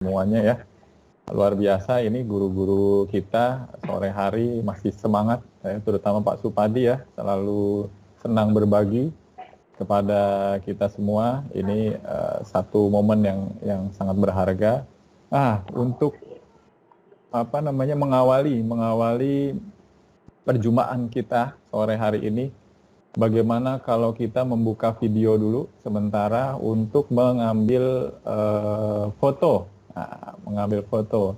semuanya ya. Luar biasa ini guru-guru kita sore hari masih semangat, terutama Pak Supadi ya, selalu senang berbagi kepada kita semua. Ini satu momen yang sangat berharga. Untuk mengawali perjumpaan kita sore hari ini, bagaimana kalau kita membuka video dulu sementara untuk mengambil foto, mengambil foto,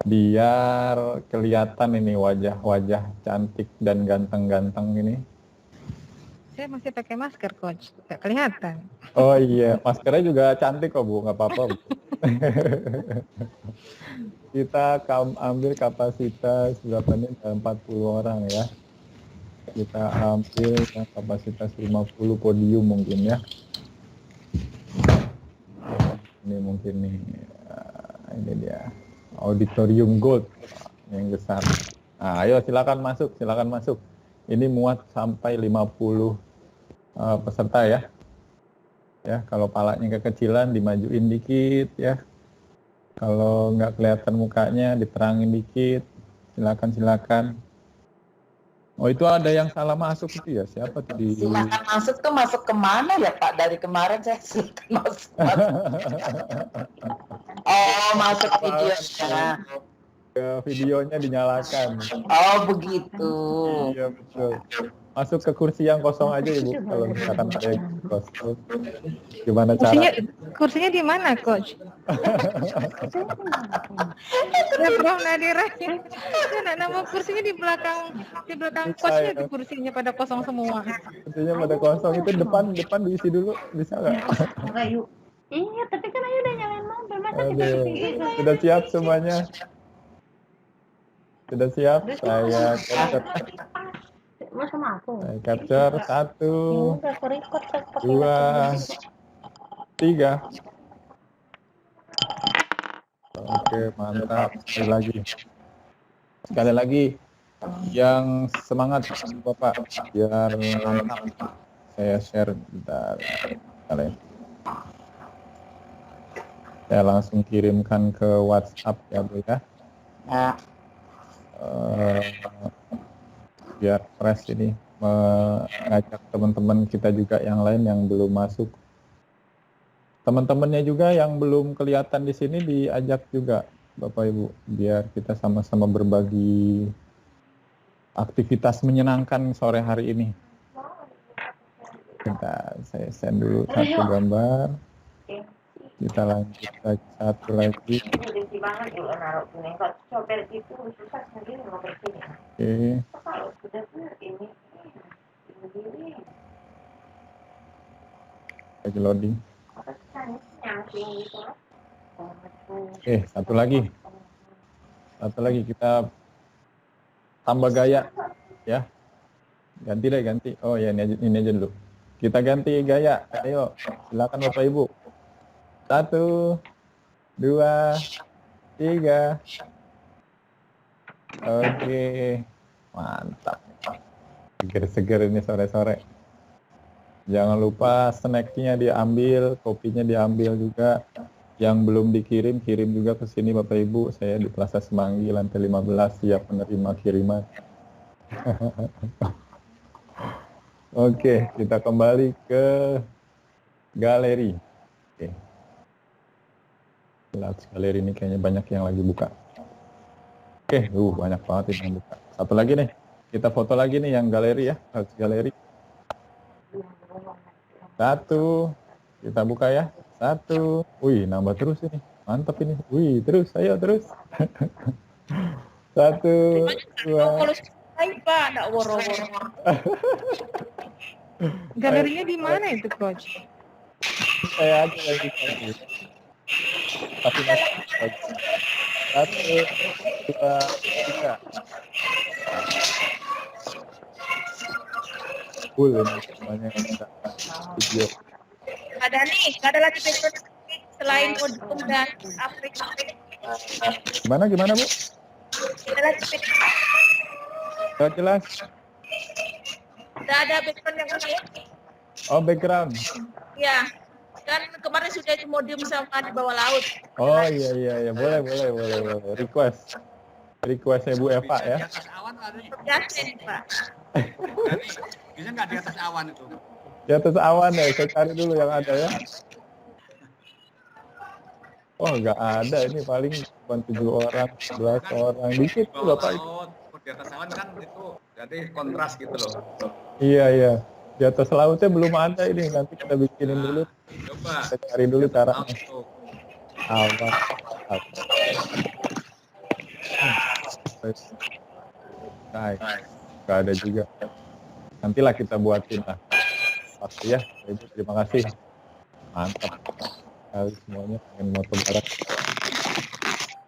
biar kelihatan ini wajah-wajah cantik dan ganteng-ganteng ini. Saya masih pakai masker, Coach. Nggak kelihatan. Oh iya, maskernya juga cantik kok, Bu. Nggak apa-apa, Bu. Kita ambil kapasitas berapa nih? 40 orang ya. Kita ambil kapasitas 50 podium mungkin ya. Ini mungkin nih, ini dia. Auditorium Gold yang besar. Ayo silakan masuk. Ini muat sampai 50 peserta ya. Ya, kalau palanya kekecilan dimajuin dikit ya. Kalau nggak kelihatan mukanya diterangin dikit. Silakan. Oh, itu ada yang salah masuk itu ya? Siapa tuh di... Silakan masuk tuh masuk kemana ya Pak? Dari kemarin saya silakan masuk. Oh, masuk videonya. Videonya dinyalakan. Oh, begitu. Iya, betul. Masuk ke kursi yang kosong aja Ibu, kalau misalkan ada yang kosong. Gimana cara? Kursinya di mana, Coach? Ya, Prof Nadira. Saya nggak nemu kursinya di belakang coachnya itu kursinya pada kosong semua. Kursinya pada kosong, itu depan diisi dulu, bisa nggak? Iya, tapi kan Ayu udah nyalain mobil, masa kita Sudah siap semuanya? Sudah siap? Saya capture. Sama aku. Saya capture 1, 2, 3. Oke, mantap. Sekali lagi. Yang semangat Bapak, biar mantap. Saya share bentar. Saya langsung kirimkan ke WhatsApp ya Bu ya. Biar fresh ini, mengajak teman-teman kita juga yang lain yang belum masuk. Teman-temannya juga yang belum kelihatan di sini diajak juga Bapak Ibu, biar kita sama-sama berbagi aktivitas menyenangkan sore hari ini. Saya send dulu satu gambar. Kita lanjut lagi satu lagi. Oke. Lagi loading. Oke, satu lagi kita tambah gaya ya. Ganti. Oh ya, ini aja dulu. Kita ganti gaya. Ayo, silakan Bapak Ibu. 1, 2, 3. Oke, mantap. Seger-seger ini sore-sore. Jangan lupa snacknya diambil, kopinya diambil juga. Yang belum dikirim, kirim juga ke sini Bapak Ibu. Saya di Plaza Semanggi, lantai 15, siap menerima kiriman. Oke, kita kembali ke galeri. Oke. Galeri ini kayaknya banyak yang lagi buka. Oke, banyak banget yang buka. Satu lagi nih, kita foto lagi nih yang galeri ya, galeri. 1, kita buka ya. 1, nambah terus ini, mantap ini. Terus, ayo terus. 1, 2. Galerinya di mana itu, Coach? Saya aja lagi tadi. Tapi masih 1, 2, 3. Full ini semuanya video. Ada lagi background selain podium dan Afrika. Gimana Bu? Ada lagi background. Gak jelas. Tidak ada background yang lain. Oh, background. Ya, Kan kemarin sudah itu modium sama di bawah laut. Oh iya, boleh. Requestnya Bu Eva Bisa ya. di atas awan ada nih. Yasin, Pak. Jadi, bisa nggak di atas awan itu? Di atas awan ya, saya cari dulu yang ada ya. Oh nggak ada, ini paling cuma 7 orang, 11 orang, dikit Di tuh bawah Bapak. laut, di atas awan kan itu jadi kontras gitu loh. Iya. Di atas lautnya belum ada ini, nanti kita bikinin dulu. Coba. Kita cari dulu caranya. Langsung. Awan. Nah, nggak ada juga. Nantilah kita buatin lah. Pasti ya, Ibu, terima kasih. Mantap. Sekali semuanya pengen moto bareng.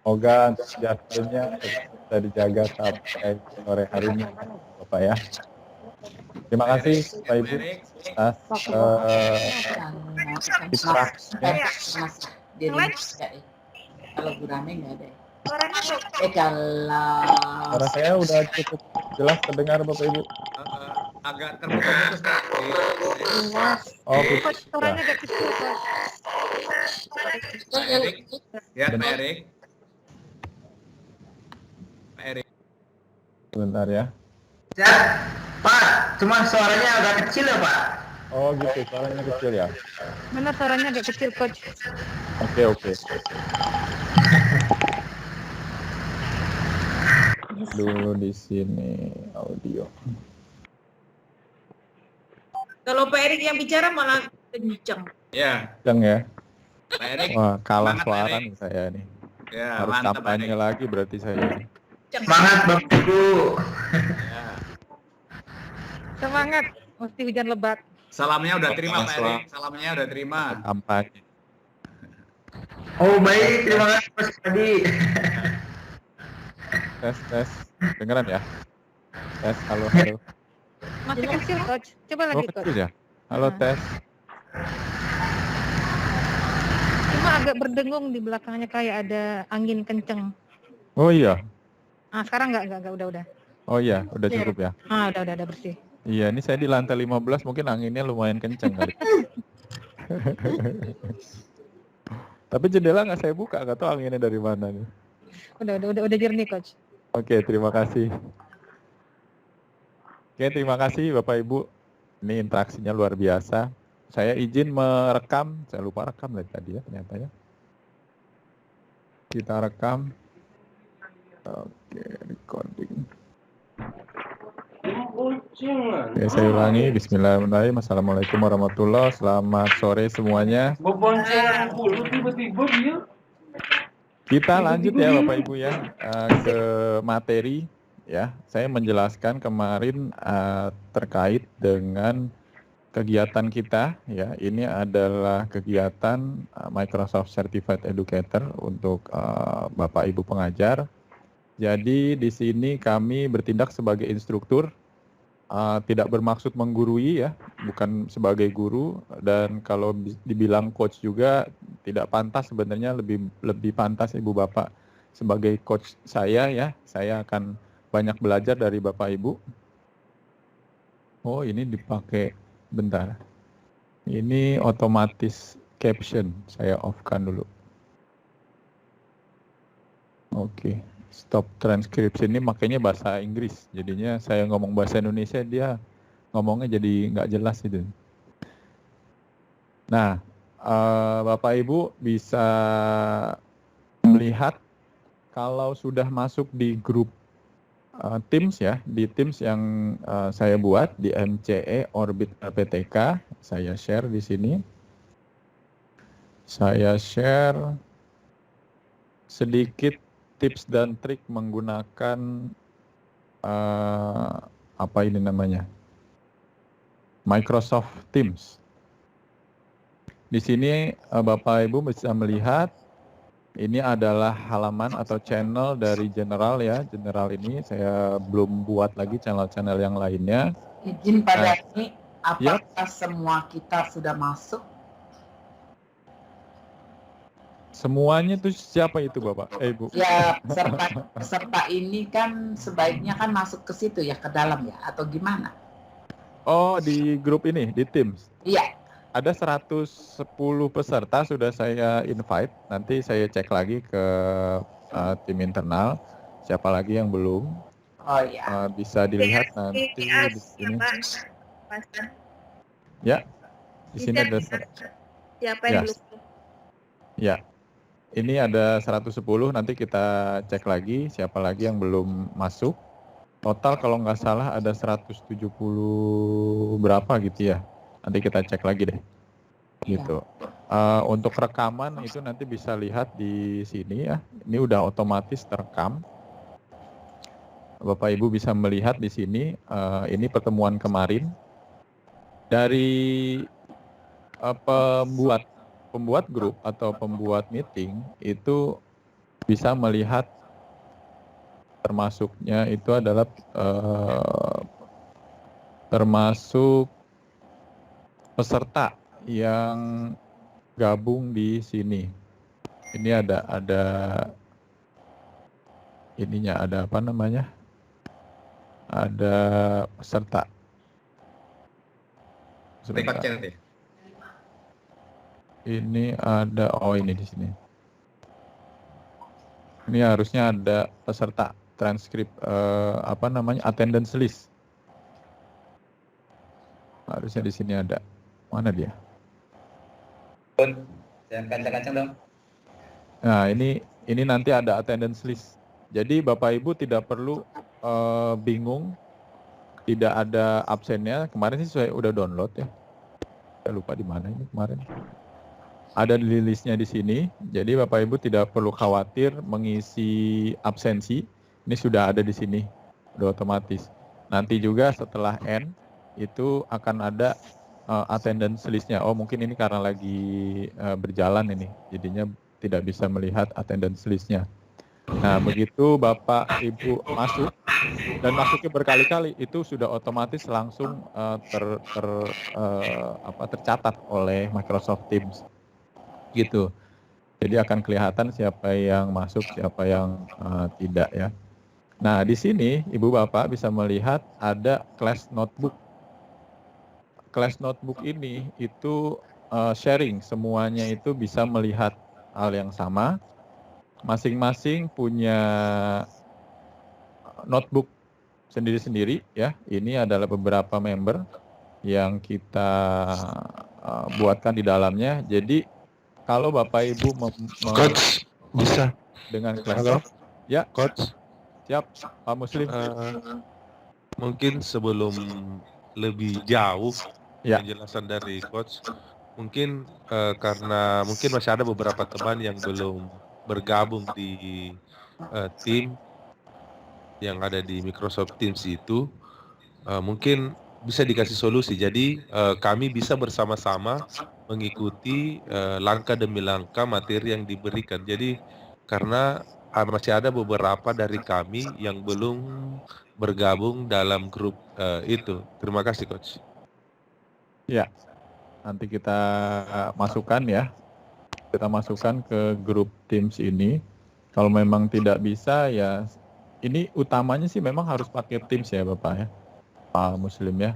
Semoga antusiasmenya bisa dijaga sampai sore hari ini, Bapak ya. Terima kasih Pak Ibu atas interaksinya. Jadi kalau gurame nggak ada. Suaranya tuh. Kalau Suara saya udah cukup jelas terdengar Bapak Ibu. Agak terputus-putus Kak. Oh, Coach, suaranya agak kecil, Coach. Pak Erik. Ya, Pak Erik. Pak Erik. sebentar ya. Ya, Pak, cuman suaranya agak kecil ya Pak. Oh gitu, suaranya kecil ya. Benar, suaranya agak kecil, Coach. Oke. Dulu di sini audio. Kalau Pak Erik yang bicara malah kenceng. Ya, Kenceng ya. Pak Erik. Wah, kalah Semangat, suara Erik. nih saya nih. Ya, Harus mantap Pak kampanye Erik. lagi berarti saya nih. Kenceng. Semangat Bapak Ibu. Ya. Semangat, mesti hujan lebat. Salamnya udah terima Pak Erik. Salamnya udah terima. Kampanye. Oh baik, terima kasih Mas Adi. Tes. Dengeran ya? Tes, halo. Masih kecil, Coach. Coba Oh, lagi, Coach. kecil ya? Halo, tes. Cuma agak berdengung di belakangnya kayak ada angin kenceng. Oh iya. Ah, sekarang enggak, udah. Oh iya, udah cukup ya. Ah, udah bersih. Iya, ini saya di lantai 15 mungkin anginnya lumayan kenceng kali. Tapi jendela nggak saya buka, nggak tahu anginnya dari mana nih. Udah jernih, Coach. Oke, terima kasih. Oke, terima kasih Bapak Ibu. Ini interaksinya luar biasa. Saya izin merekam, saya lupa rekam tadi ya ternyata ya. Kita rekam. Oke, recording. Oke, saya ulangi. Bismillahirrahmanirrahim. Assalamualaikum warahmatullahi wabarakatuh. Selamat sore semuanya. Kita lanjut ya Bapak Ibu ya ke materi ya. Saya menjelaskan kemarin terkait dengan kegiatan kita ya. Ini adalah kegiatan Microsoft Certified Educator untuk Bapak Ibu pengajar. Jadi di sini kami bertindak sebagai instruktur, tidak bermaksud menggurui ya, bukan sebagai guru, dan kalau dibilang coach juga tidak pantas, sebenarnya lebih pantas Ibu Bapak sebagai coach saya ya. Saya akan banyak belajar dari Bapak Ibu. Oh, ini dipakai, bentar. Ini otomatis caption, saya off-kan dulu. Oke. Stop transcription ini makanya bahasa Inggris, jadinya saya ngomong bahasa Indonesia dia ngomongnya jadi nggak jelas itu. Nah, Bapak Ibu bisa melihat kalau sudah masuk di grup Teams ya, di Teams yang saya buat di MCE Orbit PTK, saya share di sini. Saya share sedikit tips dan trik menggunakan apa ini namanya, Microsoft Teams. Di sini Bapak Ibu bisa melihat ini adalah halaman atau channel dari General ya. General ini saya belum buat lagi channel-channel yang lainnya. izin pada ini, apakah semua kita sudah masuk? Semuanya tuh siapa itu Bapak? Ibu. Ya, peserta ini kan sebaiknya kan masuk ke situ ya, ke dalam ya, atau gimana? Oh, di grup ini, di Teams. Iya. ada 110 peserta sudah saya invite. Nanti saya cek lagi ke tim internal siapa lagi yang belum. Oh ya. Bisa dilihat nanti di sini. Ya, di sini ada siapa ya. yang belum? Ya, ini ada 110. Nanti kita cek lagi siapa lagi yang belum masuk. Total kalau nggak salah ada 170 berapa gitu ya. Nanti kita cek lagi deh. Gitu. Untuk rekaman itu nanti bisa lihat di sini ya. Ini udah otomatis terekam. Bapak Ibu bisa melihat di sini. Ini pertemuan kemarin dari pembuat grup atau pembuat meeting itu bisa melihat termasuknya itu adalah termasuk peserta yang gabung di sini. Ini ada ininya, ada apa namanya? Ada peserta. Rekodnya nanti. Ini ada, oh ini di sini. Ini harusnya ada peserta transkrip apa namanya, attendance list. Harusnya di sini ada. Mana dia? Jangan kancang-kancang dong. Nah, ini nanti ada attendance list. Jadi Bapak Ibu tidak perlu bingung, tidak ada absennya. Kemarin sih saya udah download ya. Saya lupa di mana ini kemarin. Ada di listnya di sini. Jadi Bapak Ibu tidak perlu khawatir mengisi absensi. Ini sudah ada di sini, udah otomatis. Nanti juga setelah end itu akan ada attendance listnya. Oh mungkin ini karena lagi berjalan ini, jadinya tidak bisa melihat attendance listnya. Nah begitu Bapak Ibu masuk dan masuknya berkali-kali itu sudah otomatis langsung tercatat oleh Microsoft Teams gitu. Jadi akan kelihatan siapa yang masuk, siapa yang tidak ya. Nah di sini Ibu Bapak bisa melihat ada class notebook. Class notebook ini itu sharing, semuanya itu bisa melihat hal yang sama. Masing-masing punya notebook sendiri-sendiri ya. Ini adalah beberapa member yang kita buatkan di dalamnya. Jadi kalau Bapak Ibu Coach, bisa dengan class halo ya, Coach, siap Pak Muslim. mungkin sebelum lebih jauh Ya. penjelasan dari Coach, mungkin karena mungkin masih ada beberapa teman yang belum bergabung di tim yang ada di Microsoft Teams itu, mungkin bisa dikasih solusi. Jadi kami bisa bersama-sama mengikuti langkah demi langkah materi yang diberikan. Jadi karena masih ada beberapa dari kami yang belum bergabung dalam grup itu. Terima kasih Coach. Ya, nanti kita masukkan ya. Kita masukkan ke grup Teams ini. Kalau memang tidak bisa ya, ini utamanya sih memang harus pakai Teams ya Bapak ya, Pak Muslim ya.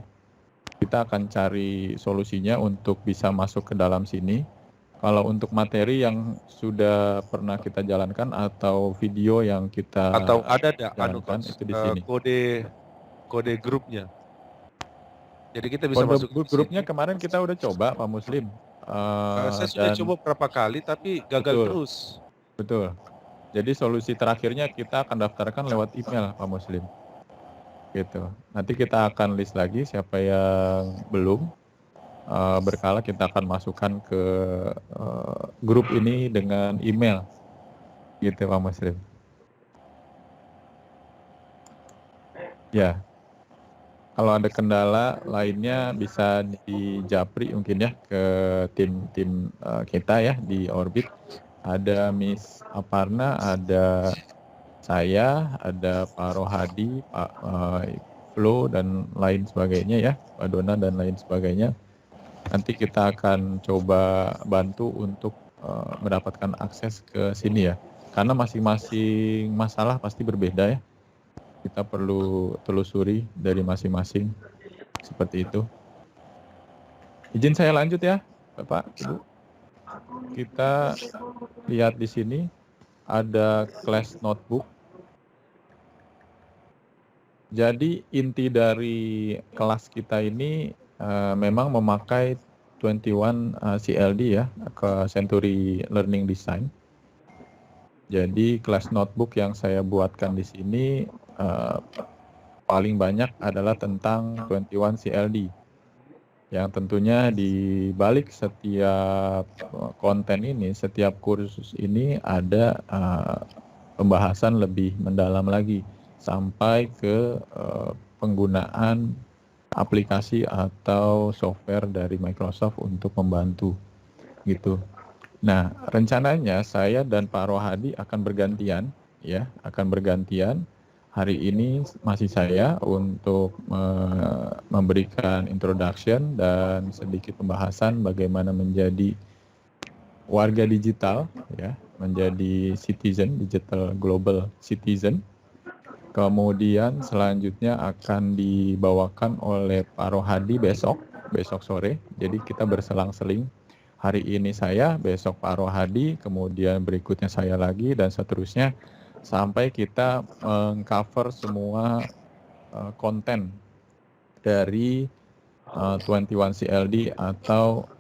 Kita akan cari solusinya untuk bisa masuk ke dalam sini. Kalau untuk materi yang sudah pernah kita jalankan atau video yang kita atau ada jalankan itu di sini. Kode grupnya. Jadi kita bisa Kode masuk grupnya kemarin kita udah coba Pak Muslim. saya sudah coba berapa kali tapi gagal terus. Betul. Jadi solusi terakhirnya kita akan daftarkan lewat email Pak Muslim. Gitu. Nanti kita akan list lagi siapa yang belum. Berkala kita akan masukkan ke grup ini dengan email. Gitu Pak Muslim. Ya. Kalau ada kendala lainnya bisa dijapri mungkin ya ke tim kita ya di Orbit. Ada Miss Aparna, ada saya, ada Pak Rohadi, Pak Flo dan lain sebagainya ya, Pak Dona dan lain sebagainya. Nanti kita akan coba bantu untuk mendapatkan akses ke sini ya. Karena masing-masing masalah pasti berbeda ya. Kita perlu telusuri dari masing-masing seperti itu. Izin saya lanjut ya, Bapak, Ibu. Kita lihat di sini ada class notebook. Jadi inti dari kelas kita ini memang memakai 21 CLD ya, ke Century Learning Design. Jadi kelas notebook yang saya buatkan di sini paling banyak adalah tentang 21 CLD. Yang tentunya di balik setiap konten ini, setiap kursus ini ada pembahasan lebih mendalam lagi sampai ke penggunaan aplikasi atau software dari Microsoft untuk membantu gitu. Nah, rencananya saya dan Pak Rohadi akan bergantian ya, akan bergantian. Hari ini masih saya untuk memberikan introduction dan sedikit pembahasan bagaimana menjadi warga digital ya, menjadi citizen, digital global citizen. Kemudian selanjutnya akan dibawakan oleh Pak Rohadi besok sore. Jadi kita berselang-seling. Hari ini saya, besok Pak Rohadi, kemudian berikutnya saya lagi dan seterusnya. Sampai kita mengcover semua konten dari 21 CLD atau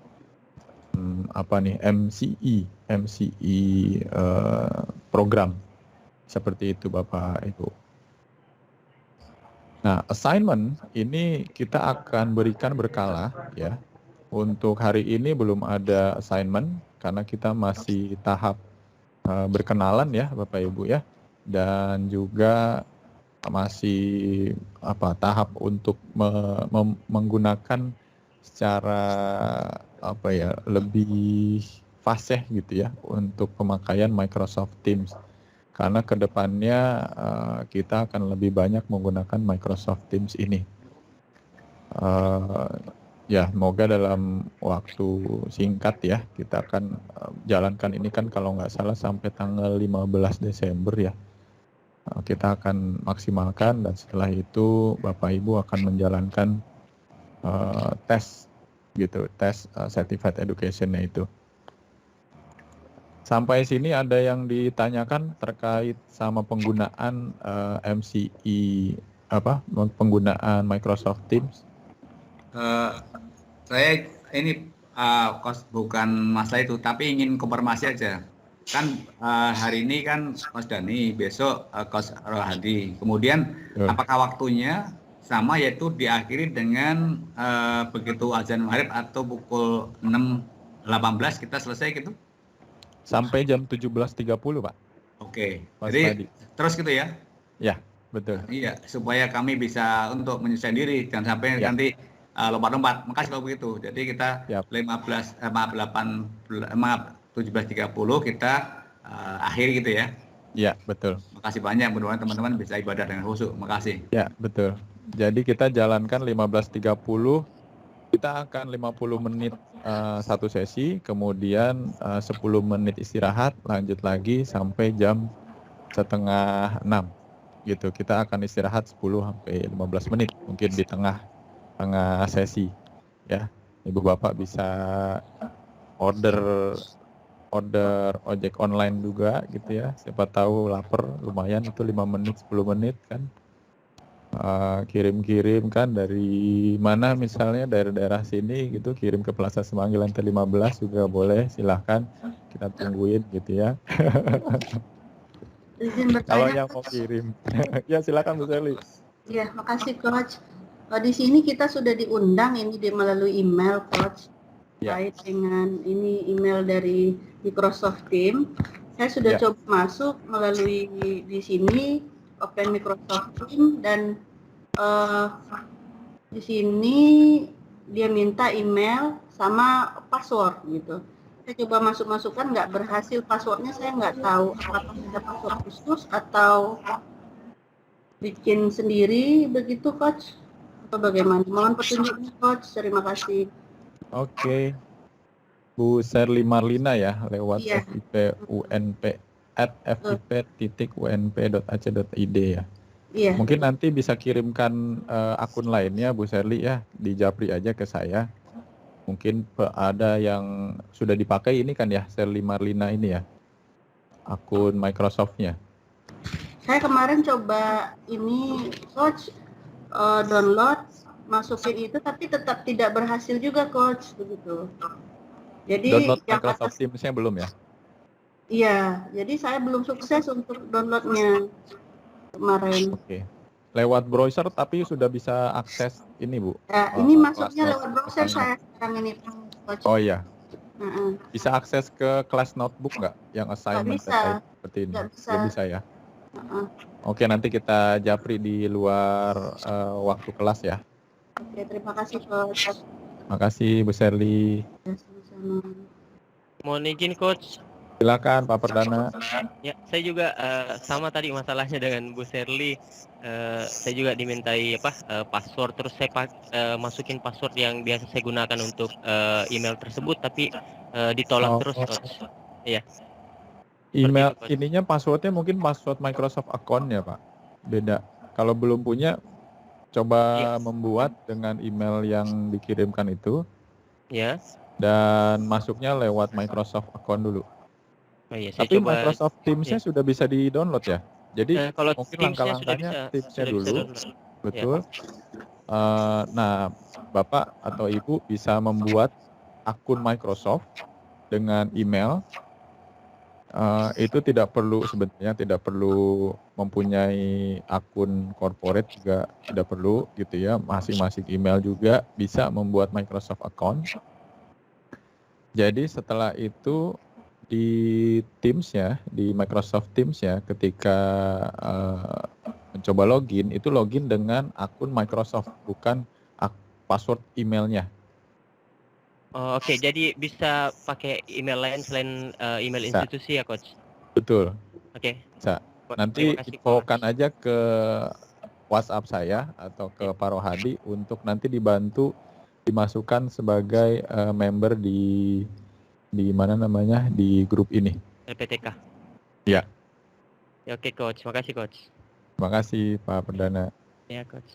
MCE program seperti itu Bapak Ibu. Nah, assignment ini kita akan berikan berkala ya. Untuk hari ini belum ada assignment karena kita masih tahap berkenalan ya Bapak Ibu ya. Dan juga masih tahap untuk menggunakan secara lebih fasih gitu ya untuk pemakaian Microsoft Teams, karena kedepannya kita akan lebih banyak menggunakan Microsoft Teams ini. Ya, semoga dalam waktu singkat ya kita akan jalankan ini kan kalau nggak salah sampai tanggal 15 Desember ya. Kita akan maksimalkan dan setelah itu Bapak Ibu akan menjalankan tes gitu, tes Certified Education-nya itu. Sampai sini ada yang ditanyakan terkait sama penggunaan MCE penggunaan Microsoft Teams? Saya ini bukan masalah itu, tapi ingin konfirmasi aja. Kan hari ini kan Mas Dani, besok Coach Rohadi. Kemudian apakah waktunya sama, yaitu diakhiri dengan begitu azan maghrib atau pukul 6.18 kita selesai gitu? Sampai jam 17.30 Pak. Oke, Mas jadi Tadi. Terus gitu ya? Ya, betul. Iya, supaya kami bisa untuk menyesuaikan diri, jangan sampai nanti lompat-lompat. Makasih kalau begitu. Jadi kita 17.30 kita akhir gitu ya. Iya, betul. Makasih banyak, mudah-mudahan teman-teman bisa ibadah dengan khusyuk. Makasih. Ya, betul. Jadi kita jalankan 15.30, kita akan 50 menit satu sesi, kemudian 10 menit istirahat, lanjut lagi sampai jam 5:30 gitu. Kita akan istirahat 10 sampai 15 menit mungkin di tengah sesi ya. Ibu Bapak bisa order ojek online juga gitu ya. Siapa tahu lapar, lumayan itu 5 menit 10 menit kan. Kirim-kirim kan dari mana misalnya daerah-daerah sini gitu, kirim ke Plaza Semanggi lantai 15 juga boleh, silahkan kita tungguin gitu ya. Izin bertanya. Kalau yang mau kirim. Ya silakan Bu Sally. Ya, makasih Coach. Di sini kita sudah diundang ini melalui email Coach. Terkait dengan ini email dari Microsoft Teams. Saya sudah coba masuk melalui di sini Open Microsoft Teams dan di sini dia minta email sama password gitu. Saya coba masukkan nggak berhasil, passwordnya saya nggak tahu apakah ada password khusus atau bikin sendiri begitu Coach atau bagaimana? Mohon petunjuknya Coach, terima kasih. Oke. Bu Sherly Marlina ya lewat fip.unp@fip.unp.ac.id ya. Iya. Mungkin nanti bisa kirimkan akun lainnya Bu Sherly ya, di Japri aja ke saya. Mungkin ada yang sudah dipakai ini kan ya, Sherly Marlina ini ya, akun Microsoft-nya. Saya kemarin coba ini coach download, masukin itu tapi tetap tidak berhasil juga coach begitu. Jadi Download yang Microsoft atas, Teams-nya belum ya? iya, jadi saya belum sukses untuk downloadnya kemarin. Oke. Lewat browser tapi sudah bisa akses ini Bu. Ya, ini masuknya kelas lewat browser note saya sekarang ini coach. Oh iya. Heeh. Bisa akses ke kelas notebook nggak yang assignment bisa. terkait seperti ini? Nggak bisa. Nggak bisa ya? Heeh. Oke, nanti kita japri di luar waktu kelas ya. Oke, terima kasih coach. Makasih Bu Sherly. Ya, sama-sama. Mohon izin coach. Silakan Pak Perdana. Ya, saya juga sama tadi masalahnya dengan Bu Sherly. Saya juga dimintai password, terus saya masukin password yang biasa saya gunakan untuk email tersebut, tapi ditolak terus coach. Iya. Email Seperti itu, Coach. ininya passwordnya mungkin password Microsoft account ya Pak. Beda. Kalau belum punya, coba Iya. membuat dengan email yang dikirimkan itu Ya. dan masuknya lewat Microsoft account dulu. Oh iya, saya Tapi coba. Microsoft Teams-nya sudah bisa di-download ya. Jadi Kalau mungkin Teams-nya sudah langkah-langkahnya bisa, Teams-nya sudah bisa dulu. download. Betul. Nah, Bapak atau Ibu bisa membuat akun Microsoft dengan email. Itu sebenarnya tidak perlu mempunyai akun corporate, juga tidak perlu gitu ya. Masing-masing email juga bisa membuat Microsoft account. Jadi setelah itu di Teams ya, di Microsoft Teams ya, ketika mencoba login, itu login dengan akun Microsoft, bukan password emailnya. Oh, oke, jadi bisa pakai email lain selain email Bisa. institusi ya coach? Betul. Oke. Bisa. Terima Nanti kasih, infokan Coach. aja ke WhatsApp saya atau ke Pak Rohadi untuk nanti dibantu dimasukkan sebagai member di mana namanya, di grup ini. LPTK. Ya. Ya, oke coach, makasih coach. Terima kasih Pak Perdana. Ya coach.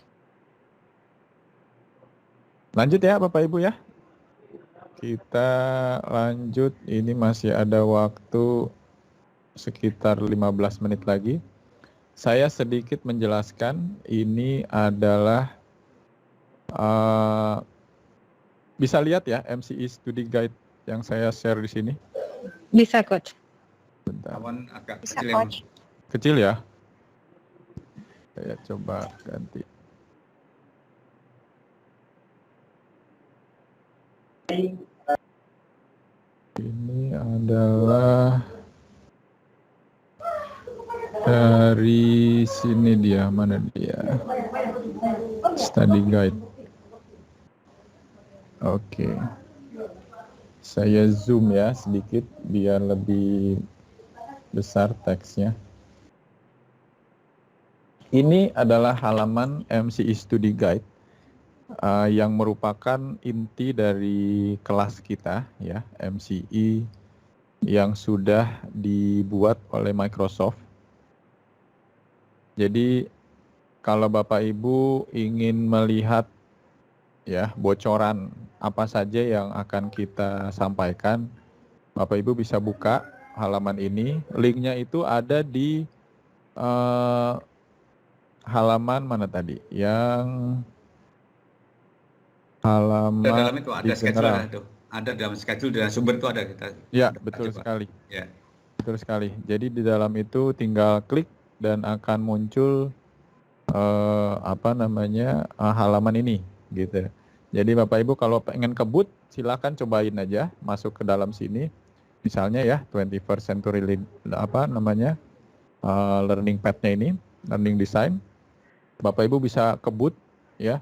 Lanjut ya Bapak Ibu ya. Kita lanjut, ini masih ada waktu sekitar 15 menit lagi. Saya sedikit menjelaskan, ini adalah bisa lihat ya MCE Study Guide yang saya share di sini. Bisa coach. Bentar. Awan agak Bisa, kecil ya, Mas. Coach. Kecil ya. Saya coba ganti. Ini adalah dari sini dia, mana dia? Study guide. Oke. Saya zoom ya sedikit biar lebih besar teksnya. Ini adalah halaman MCE Study Guide yang merupakan inti dari kelas kita ya, MCE yang sudah dibuat oleh Microsoft. Jadi kalau Bapak Ibu ingin melihat ya bocoran apa saja yang akan kita sampaikan, Bapak Ibu bisa buka halaman ini. Linknya itu ada di halaman mana tadi? Yang halaman Di dalam itu ada di schedule, general. itu. Ada dalam schedule dan sumber itu ada kita. Ya, kita betul coba. sekali. Ya. Betul sekali. Jadi di dalam itu tinggal klik dan akan muncul halaman ini gitu. Jadi Bapak Ibu kalau pengen kebut silakan cobain aja masuk ke dalam sini. Misalnya ya 21st Century learning path-nya ini, learning design. Bapak Ibu bisa kebut ya.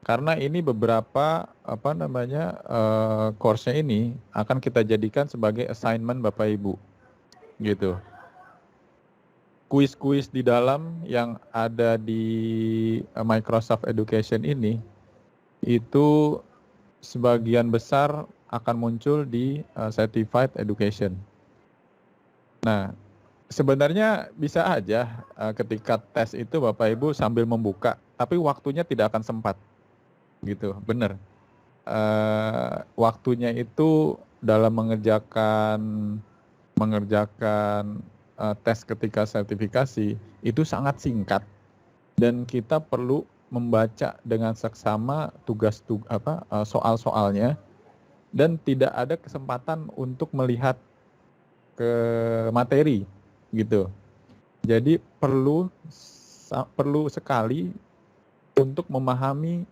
Karena ini beberapa course-nya ini akan kita jadikan sebagai assignment Bapak Ibu. Gitu. Kuis-kuis di dalam yang ada di Microsoft Education ini itu sebagian besar akan muncul di Certified Education. Nah, sebenarnya bisa aja ketika tes itu Bapak Ibu sambil membuka, tapi waktunya tidak akan sempat. Gitu, benar. waktunya itu dalam mengerjakan tes ketika sertifikasi itu sangat singkat dan kita perlu membaca dengan seksama soal-soalnya dan tidak ada kesempatan untuk melihat ke materi gitu. Jadi perlu sekali untuk memahami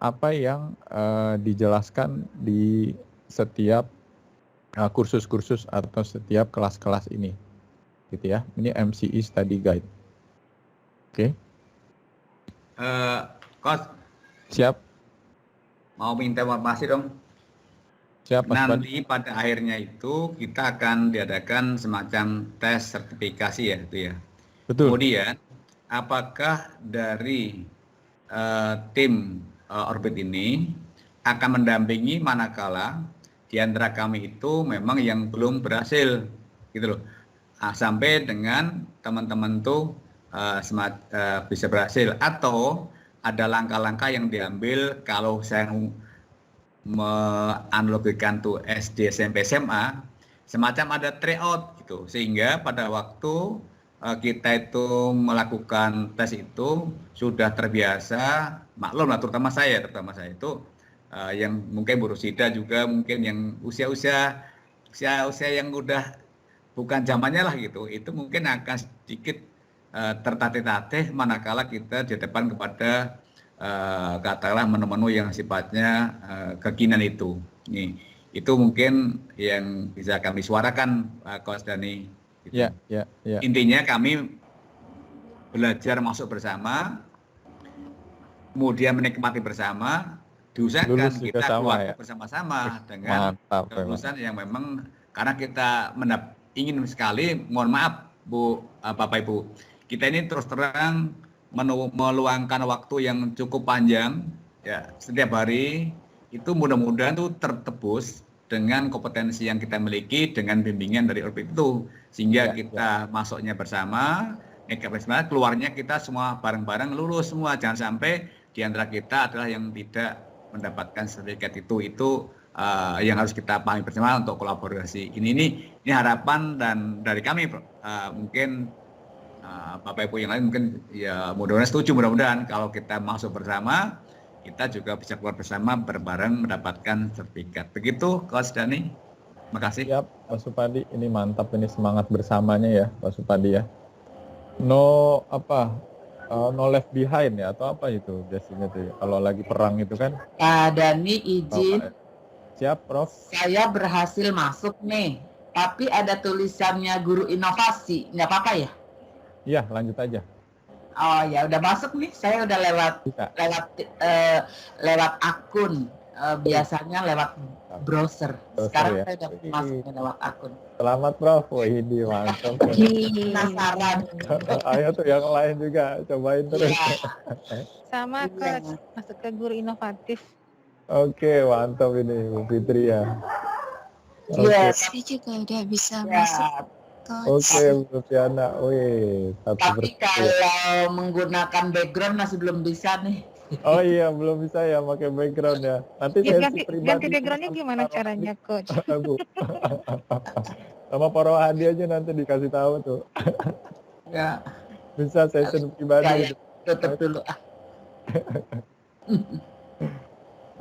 apa yang dijelaskan di setiap kursus-kursus atau setiap kelas-kelas ini, gitu ya. Ini MCE Study Guide. Oke. Coach, Siap. mau minta informasi dong. Siap, Mas Badi. Nanti pada akhirnya itu kita akan diadakan semacam tes sertifikasi ya, itu ya. Betul. Kemudian, apakah dari tim Orbit ini akan mendampingi manakala di antara kami itu memang yang belum berhasil, gitu loh. Sampai dengan teman-teman tuh bisa berhasil, atau ada langkah-langkah yang diambil kalau saya menganalogikan tuh SD, SMP, SMA, semacam ada tryout gitu, sehingga pada waktu kita itu melakukan tes itu sudah terbiasa, maklum lah terutama saya itu yang mungkin Bu Rusida juga mungkin yang usia yang udah bukan zamannya lah gitu, itu mungkin akan sedikit tertatih-tatih manakala kita di depan kepada katakanlah menu-menu yang sifatnya kekinian itu. Nih, itu mungkin yang bisa kami suarakan, Coach Dani. Gitu. Ya. Intinya kami belajar masuk bersama, kemudian menikmati bersama, diusahakan kita keluar bersama-sama dengan lulusan yang memang karena kita ingin sekali, mohon maaf Bu, Bapak Ibu, kita ini terus terang meluangkan waktu yang cukup panjang ya setiap hari, itu mudah-mudahan tuh tertebus dengan kompetensi yang kita miliki dengan bimbingan dari Orbit itu, sehingga kita masuknya bersama, keluarnya kita semua bareng-bareng lulus semua. Jangan sampai di antara kita adalah yang tidak mendapatkan sertifikat itu yang harus kita pahami bersama untuk kolaborasi. Ini harapan dan dari kami mungkin Bapak Ibu yang lain mungkin ya mudah-mudahan setuju, mudah-mudahan kalau kita masuk bersama kita juga bisa keluar bersama bareng-bareng mendapatkan sertifikat. Begitu Coach Dani. Makasih. Siap, Pak Supadi. Ini mantap, ini semangat bersamanya ya Pak Supadi ya. No left behind ya atau apa itu biasanya tuh ya, kalau lagi perang itu kan. Pak Dani izin. Siap, Prof. Saya berhasil masuk nih, tapi ada tulisannya guru inovasi, nggak apa-apa ya? Iya, lanjut aja. Oh ya, udah masuk nih. Saya udah lewat akun. Biasanya lewat browser. Sekarang saya udah masuk lewat akun. Selamat Prof. Wah, ini mantap. Penasaran. Ayo tuh yang lain juga cobain terus. Sama Coach, masuk ke guru inovatif. Oke, mantap ini Bu Fitri ya. Yes. Saya juga udah bisa masuk. Oke, Bu Fiana. Wih, tapi kalau menggunakan background masih belum bisa nih. Oh iya, belum bisa ya pakai background ya. Nanti ganti backgroundnya gimana caranya, Coach? Bu. Sama Pak Rohadi aja nanti dikasih tahu tuh. Ya. Bisa session pribadi. Ya, tutup dulu.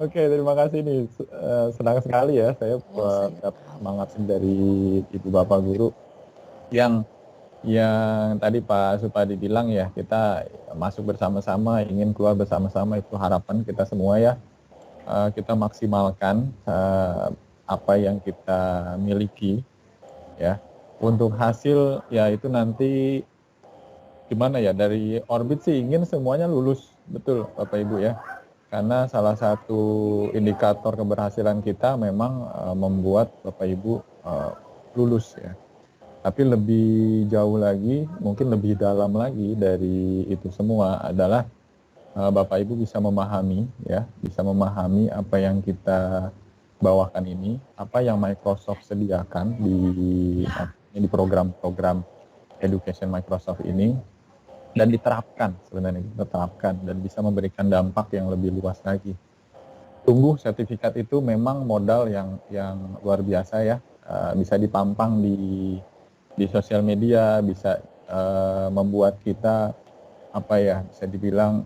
Oke, terima kasih nih. Senang sekali ya saya dapat semangat dari Ibu Bapak Guru yang tadi Pak Supadi bilang ya, kita masuk bersama-sama, ingin keluar bersama-sama, itu harapan kita semua ya. Kita maksimalkan apa yang kita miliki ya. Untuk hasil ya itu nanti gimana ya, dari Orbit sih ingin semuanya lulus, betul Bapak Ibu ya. Karena salah satu indikator keberhasilan kita memang membuat Bapak Ibu lulus ya. Tapi lebih jauh lagi, mungkin lebih dalam lagi dari itu semua adalah Bapak Ibu bisa memahami ya, bisa memahami apa yang kita bawakan ini, apa yang Microsoft sediakan di program-program education Microsoft ini, dan diterapkan sebenarnya, diterapkan dan bisa memberikan dampak yang lebih luas lagi. tunggu sertifikat itu memang modal yang luar biasa ya. Bisa dipampang di sosial media, bisa membuat kita apa ya, bisa dibilang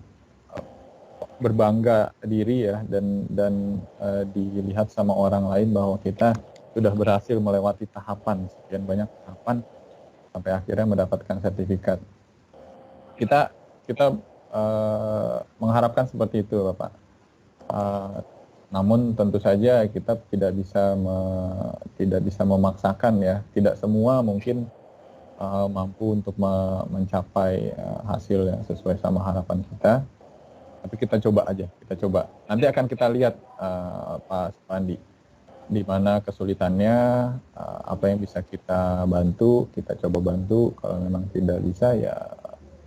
berbangga diri ya, dan dilihat sama orang lain bahwa kita sudah berhasil melewati tahapan, sekian banyak tahapan sampai akhirnya mendapatkan sertifikat. Kita mengharapkan seperti itu, Bapak. Namun tentu saja kita tidak bisa memaksakan ya. Tidak semua mungkin mampu untuk mencapai hasil yang sesuai sama harapan kita. Tapi kita coba aja, kita coba. Nanti akan kita lihat Pak Supandi, di mana kesulitannya, apa yang bisa kita bantu, kita coba bantu. Kalau memang tidak bisa ya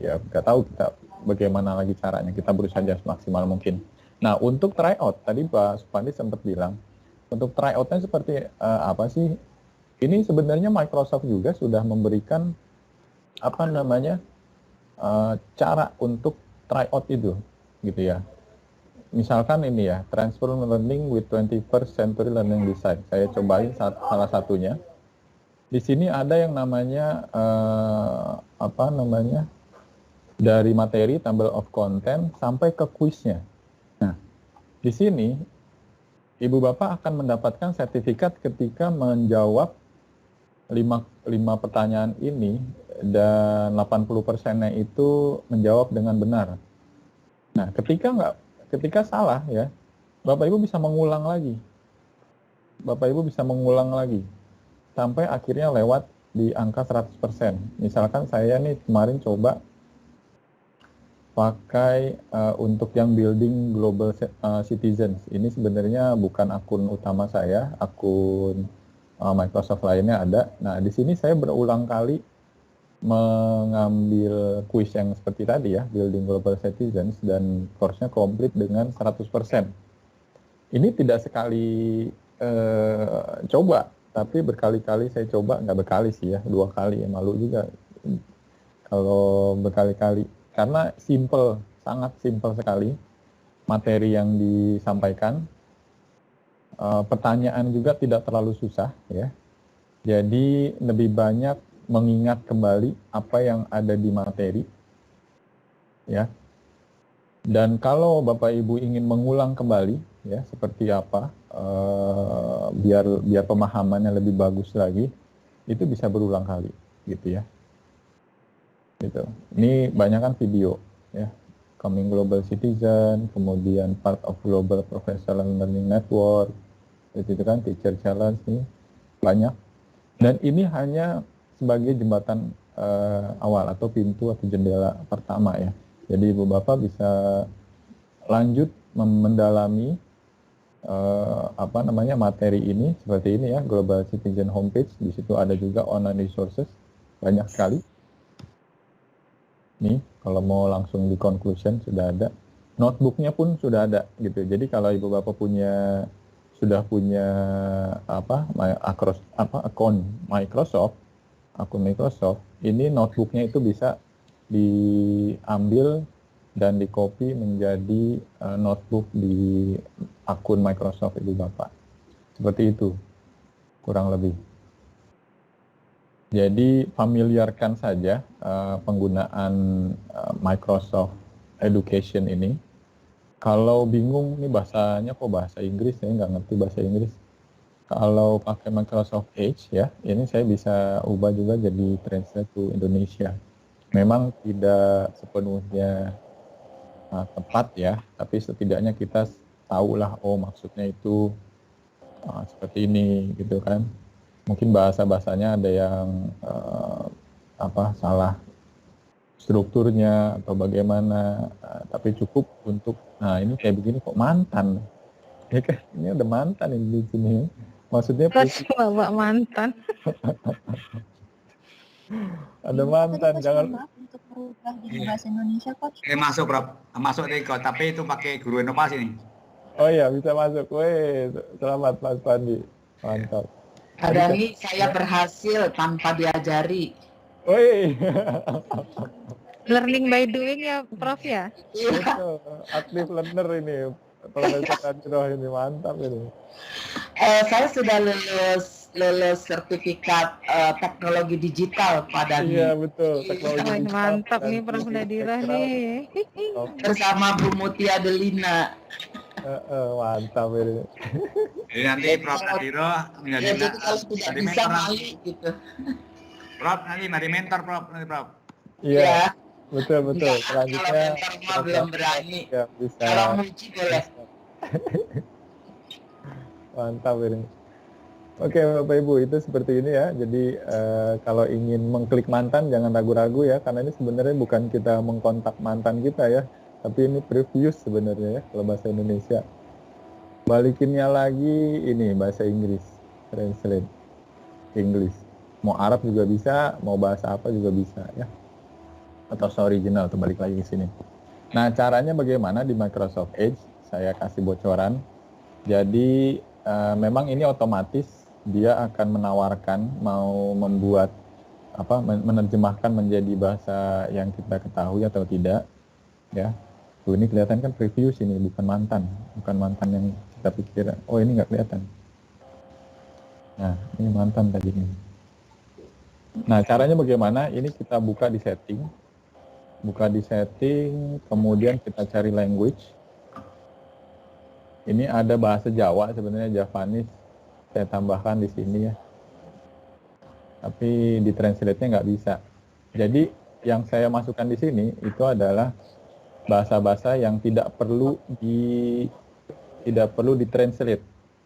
nggak tahu kita bagaimana lagi caranya. Kita berusaha semaksimal mungkin. Nah, untuk tryout, tadi Pak Supandi sempat bilang, untuk tryoutnya seperti apa sih? Ini sebenarnya Microsoft juga sudah memberikan cara untuk tryout itu, gitu ya. Misalkan ini ya, Transfer Learning with 21st Century Learning Design. Saya cobain salah satunya. Di sini ada yang namanya dari materi, table of content sampai ke kuisnya. Nah, di sini Ibu Bapak akan mendapatkan sertifikat ketika menjawab 5 pertanyaan ini dan 80%-nya itu menjawab dengan benar. Nah, ketika salah ya, Bapak Ibu bisa mengulang lagi. Bapak Ibu bisa mengulang lagi sampai akhirnya lewat di angka 100%. Misalkan saya nih kemarin coba pakai untuk yang building global citizens. Ini sebenarnya bukan akun utama saya, akun Microsoft lainnya ada. Nah, di sini saya berulang kali mengambil kuis yang seperti tadi ya, building global citizens, dan course-nya komplit dengan 100%. Ini tidak sekali coba, tapi berkali-kali saya coba, nggak berkali sih ya, 2 kali ya, malu juga kalau berkali-kali. Karena simple, sangat simple sekali materi yang disampaikan. Pertanyaan juga tidak terlalu susah ya. Jadi lebih banyak mengingat kembali apa yang ada di materi ya. Dan kalau Bapak Ibu ingin mengulang kembali ya seperti apa, biar pemahamannya lebih bagus lagi, itu bisa berulang kali gitu ya. Gitu. Ini banyak kan video ya, Coming Global Citizen, kemudian Part of Global Professional Learning Network, itu kan Teacher Challenge nih, banyak. Dan ini hanya sebagai jembatan awal atau pintu atau jendela pertama ya. Jadi Ibu Bapak bisa lanjut mendalami materi ini seperti ini ya, Global Citizen homepage. Di situ ada juga online resources banyak sekali. Nih, kalau mau langsung di conclusion sudah ada. Notebooknya pun sudah ada gitu. Jadi kalau Ibu Bapak sudah punya akun Microsoft, ini notebooknya itu bisa diambil dan di-copy menjadi notebook di akun Microsoft Ibu Bapak. Seperti itu, kurang lebih. Jadi familiarkan saja penggunaan Microsoft Education ini. Kalau bingung nih bahasanya kok bahasa Inggris, saya nggak ngerti bahasa Inggris. Kalau pakai Microsoft Edge ya, ini saya bisa ubah juga jadi translate to Indonesia. Memang tidak sepenuhnya tepat ya, tapi setidaknya kita tahulah maksudnya itu seperti ini gitu kan. Mungkin bahasanya ada yang salah strukturnya atau bagaimana, tapi cukup untuk ini kayak begini kok mantan ya kan, ini ada mantan yang di sini maksudnya bawa mantan. ada mantan, jangan untuk merubah jadi bahasa Indonesia Coach. Masuk Riko, tapi itu pakai guru inovasi nih. Oh iya, bisa masuk. Weh, selamat Mas Pandi, mantap. Ada nih, saya berhasil tanpa diajari. Wih. Learning by doing ya Prof ya? Iya. Aktif learner ini, Profesor Nadiro ini mantap ini. Saya sudah lulus sertifikat teknologi digital pada Iya betul, teknologi Wah, digital mantap dan nih Prof. ini Nadira background. nih. bersama Bu Mutia Delina. Mantap ini. Jadi nanti Prof. Nadiro menjadi Ya, jadi kalau tidak menjadi bisa mentor. malu gitu. Prof, nanti menjadi mentor Prof. Nanti Prof. Iya, Ya. betul. Enggak, Selanjutnya kalau mentor mah belum berani. ya bisa. Kalau muji boleh. Mantap ini. Oke Bapak Ibu, itu seperti ini ya. Jadi kalau ingin mengklik mantan jangan ragu-ragu ya, karena ini sebenarnya bukan kita mengkontak mantan kita ya, tapi ini previous sebenarnya ya kalau bahasa Indonesia. Balikinnya lagi ini bahasa Inggris, translate English. Mau Arab juga bisa, mau bahasa apa juga bisa ya. Atau original, atau balik lagi ke sini. Nah caranya bagaimana di Microsoft Edge? Saya kasih bocoran. Jadi memang ini otomatis dia akan menawarkan mau membuat menerjemahkan menjadi bahasa yang kita ketahui atau tidak ya. Tuh ini kelihatan kan preview sini, bukan mantan yang kita pikir. Oh ini nggak kelihatan. Nah ini mantan tadi ini. Nah caranya bagaimana? Ini kita buka di setting, kemudian kita cari language. Ini ada bahasa Jawa sebenarnya, Javanese saya tambahkan di sini ya. Tapi di translate-nya nggak bisa. Jadi yang saya masukkan di sini itu adalah bahasa-bahasa yang tidak perlu ditranslate.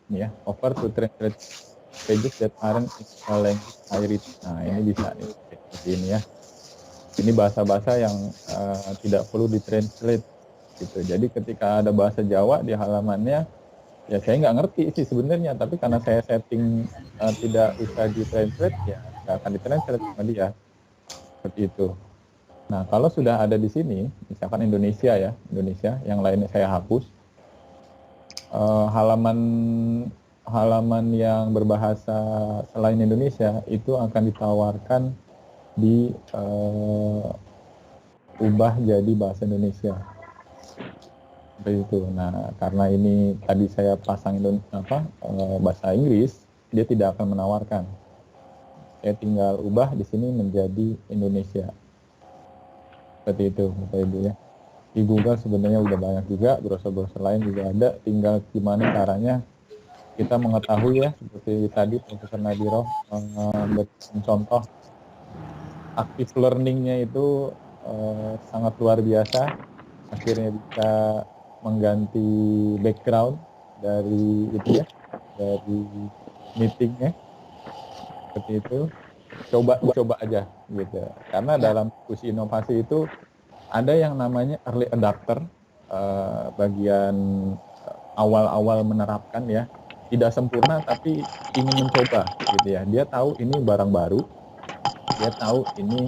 Ini ya, over to translate pages that aren't in language I read. Nah ini bisa nih, seperti ini ya. Ini bahasa-bahasa yang tidak perlu ditranslate gitu. Jadi ketika ada bahasa Jawa di halamannya, ya saya nggak ngerti sih sebenarnya, tapi karena saya setting tidak bisa ditranslate, ya nggak akan ditranslate sama dia. Seperti itu. Nah kalau sudah ada di sini, misalkan Indonesia, yang lainnya saya hapus. Halaman yang berbahasa selain Indonesia itu akan ditawarkan di ubah jadi bahasa Indonesia. Seperti itu. Nah, karena ini tadi saya pasang bahasa Inggris, dia tidak akan menawarkan. Saya tinggal ubah di sini menjadi Indonesia. Seperti itu, Bapak Ibu ya. Di Google sebenarnya udah banyak juga, browser-browser lain juga ada. Tinggal gimana caranya kita mengetahui ya, seperti tadi Profesor Nadiro contoh active learning-nya itu sangat luar biasa. Akhirnya bisa mengganti background dari itu ya, dari meetingnya, seperti itu. Coba aja gitu. Karena dalam diskusi inovasi itu ada yang namanya early adopter, bagian awal-awal menerapkan ya, tidak sempurna tapi ingin mencoba gitu ya. Dia tahu ini barang baru, dia tahu ini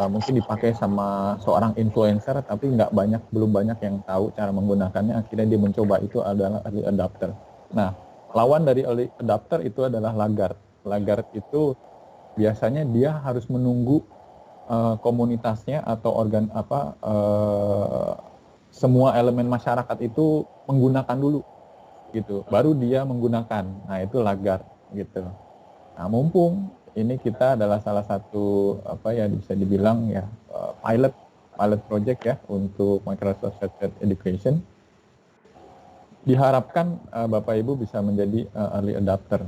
mungkin dipakai sama seorang influencer, tapi belum banyak yang tahu cara menggunakannya. Akhirnya dia mencoba, itu adalah early adopter. Nah, lawan dari early adopter itu adalah laggard. Laggard itu biasanya dia harus menunggu komunitasnya atau semua elemen masyarakat itu menggunakan dulu, gitu. Baru dia menggunakan. Nah, itu laggard, gitu. Nah, mumpung ini kita adalah salah satu bisa dibilang ya pilot project ya untuk Microsoft Certified Education. Diharapkan Bapak Ibu bisa menjadi early adopter.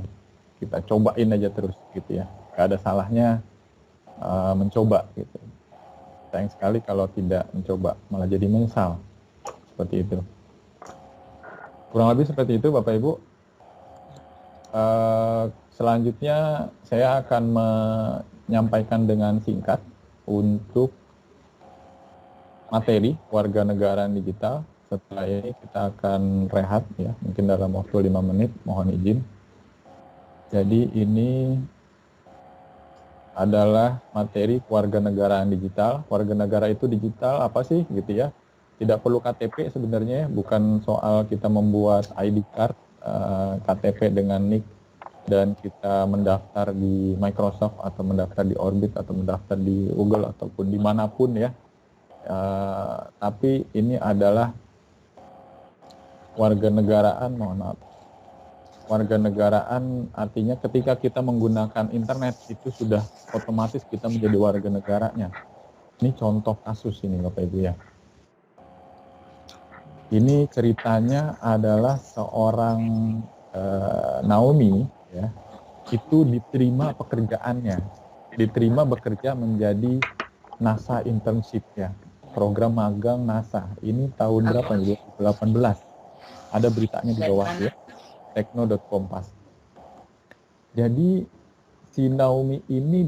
Kita cobain aja terus gitu ya. Gak ada salahnya mencoba gitu. Sayang sekali kalau tidak mencoba, malah jadi menyesal. Seperti itu. Kurang lebih seperti itu Bapak Ibu. Selanjutnya saya akan menyampaikan dengan singkat untuk materi warganegaraan digital. Setelah ini kita akan rehat ya, mungkin dalam waktu 5 menit, mohon izin. Jadi ini adalah materi warganegaraan digital. Warganegara itu digital apa sih gitu ya? Tidak perlu KTP sebenarnya, bukan soal kita membuat ID card, KTP dengan NIK dan kita mendaftar di Microsoft atau mendaftar di Orbit atau mendaftar di Google ataupun dimanapun ya. Tapi ini adalah warganegaraan, mohon maaf. Warganegaraan artinya ketika kita menggunakan internet itu sudah otomatis kita menjadi warga negaranya. Ini contoh kasus ini Bapak Ibu ya. Ini ceritanya adalah seorang Naomi ya, itu diterima pekerjaannya, diterima bekerja menjadi NASA internship ya, program magang NASA. Ini tahun berapa? 2018. Ada beritanya di bawah ya. Tekno.kompas. Jadi si Naomi ini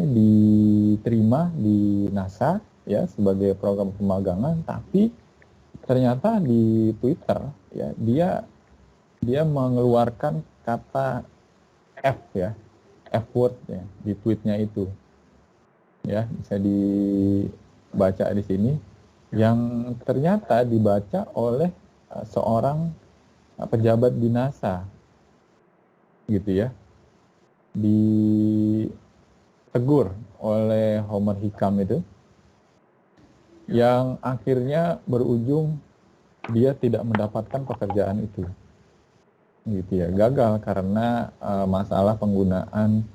diterima di NASA ya sebagai program pemagangan, tapi ternyata di Twitter ya dia mengeluarkan kata F ya, F word ya di tweetnya itu. Ya, bisa dibaca di sini yang ternyata dibaca oleh seorang pejabat di NASA gitu ya, ditegur oleh Homer Hickam itu, yang akhirnya berujung dia tidak mendapatkan pekerjaan itu gitu ya, gagal karena masalah penggunaan